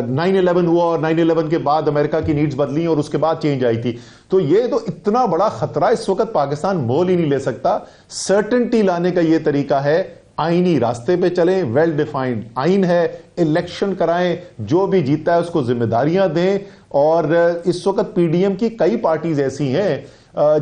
9/11 ہوا، اور 9/11 کے بعد امریکہ کی نیڈز بدلی اور اس کے بعد چینج آئی تھی. تو یہ تو اتنا بڑا خطرہ اس وقت پاکستان مول ہی نہیں لے سکتا. سرٹنٹی لانے کا یہ طریقہ ہے آئینی راستے پہ چلیں، ویل ڈیفائنڈ آئین ہے، الیکشن کرائیں، جو بھی جیتا ہے اس کو ذمہ داریاں دیں. اور اس وقت PDM کی کئی پارٹیز ایسی ہیں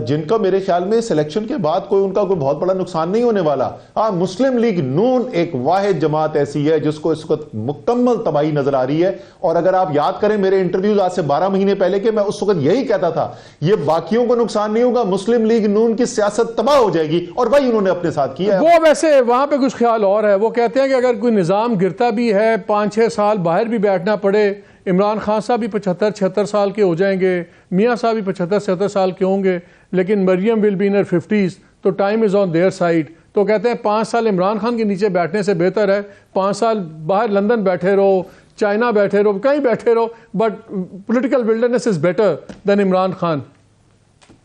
جن کا میرے خیال میں اس الیکشن کے بعد ان کا کوئی بہت بڑا نقصان نہیں ہونے والا. ہاں مسلم لیگ نون ایک واحد جماعت ایسی ہے جس کو اس وقت مکمل تباہی نظر آ رہی ہے. اور اگر آپ یاد کریں میرے انٹرویوز آج سے 12 مہینے پہلے کے، میں اس وقت یہی کہتا تھا یہ باقیوں کو نقصان نہیں ہوگا، مسلم لیگ نون کی سیاست تباہ ہو جائے گی، اور وہی انہوں نے اپنے ساتھ کیا ہے. وہ ویسے وہاں پہ کچھ خیال اور ہے. وہ کہتے ہیں کہ اگر کوئی نظام گرتا بھی ہے 5-6 سال باہر بھی بیٹھنا پڑے، عمران خان صاحب بھی 75-76 سال کے ہو جائیں گے، میاں صاحب بھی 75-77 سال کے ہوں گے، لیکن مریم will be in her 50s، تو time is on their side. تو کہتے ہیں 5 سال عمران خان کے نیچے بیٹھنے سے بہتر ہے 5 سال باہر لندن بیٹھے رہو، چائنا بیٹھے رہو، کہیں بیٹھے رہو، but political wilderness is better than Imran Khan.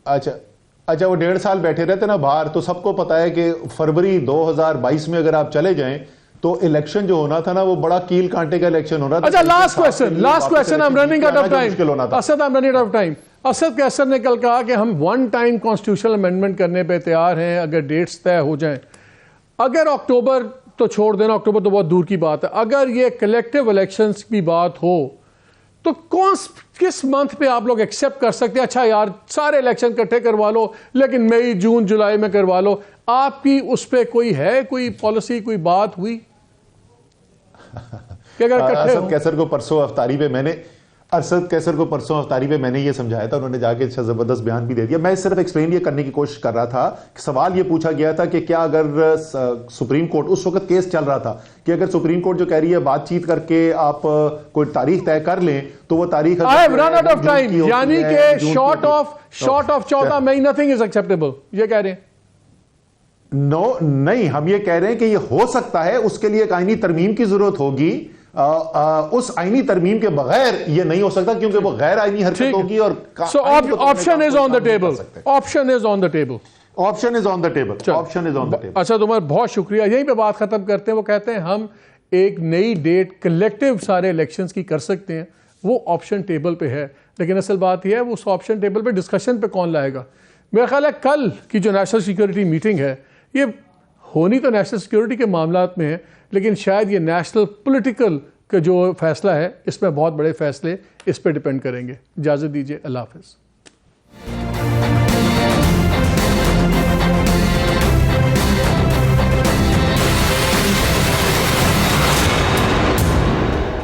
اچھا وہ 1.5 سال بیٹھے رہتے نا باہر، تو سب کو پتا ہے کہ فروری 2022 میں اگر آپ چلے جائیں تو الیکشن جو ہونا تھا نا وہ بڑا کیل کانٹے کا الیکشن ہونا تھا. اچھا last question I'm running out of time. Asad I'm running out of time. Asad کیسر نے کل کہا کہ ہم 1 ٹائم کانسٹیٹیوشنل امینڈمنٹ کرنے پہ تیار ہیں اگر ڈیٹس طے ہو جائیں. اگر اکتوبر تو چھوڑ دینا، اکتوبر تو بہت دور کی بات ہے، اگر یہ کلیکٹیو الیکشنز کی بات ہو تو کس منتھ پہ آپ لوگ ایکسیپٹ کر سکتے ہیں اچھا یار سارے الیکشن اکٹھے کروا لو لیکن مئی جون جولائی میں کروا لو؟ آپ کی اس پہ کوئی پالیسی کوئی بات ہوئی کہ اگر اکٹھے ارشد کیسر کو پرسوں افطاری پہ میں نے یہ سمجھایا تھا، انہوں نے جا کے اچھا زبردست بیان بھی دے دیا. میں صرف ایکسپلین یہ کرنے کی کوشش کر رہا تھا کہ سوال یہ پوچھا گیا تھا کہ کیا اگر سپریم کورٹ، اس وقت کیس چل رہا تھا کہ اگر سپریم کورٹ جو کہہ رہی ہے بات چیت کر کے آپ کوئی تاریخ طے کر لیں تو وہ تاریخ یعنی کہ short of 14 May nothing is acceptable, یہ کہہ رہے ہیں؟ نہیں، ہم یہ کہہ رہے ہیں کہ یہ ہو سکتا ہے، اس کے لیے ایک آئینی ترمیم کی ضرورت ہوگی. اس آئینی ترمیم کے بغیر یہ نہیں ہو سکتا کیونکہ وہ غیر آئینی حرکت ہوگی. اور option is on the table. اچھا تمہارا بہت شکریہ. یہیں پہ بات ختم کرتے ہیں. وہ کہتے ہیں ہم ایک نئی ڈیٹ کلیکٹیو سارے الیکشنز کی کر سکتے ہیں، وہ آپشن ٹیبل پہ ہے، لیکن اصل بات یہ ہے وہ اس آپشن ٹیبل پہ ڈسکشن پہ کون لائے گا. میرا خیال ہے کل کی جو نیشنل سیکیورٹی میٹنگ ہے یہ ہونی تو نیشنل سیکیورٹی کے معاملات میں ہے، لیکن شاید یہ نیشنل پولیٹیکل کا جو فیصلہ ہے اس میں بہت بڑے فیصلے اس پہ ڈیپینڈ کریں گے. اجازت دیجیے، اللہ حافظ.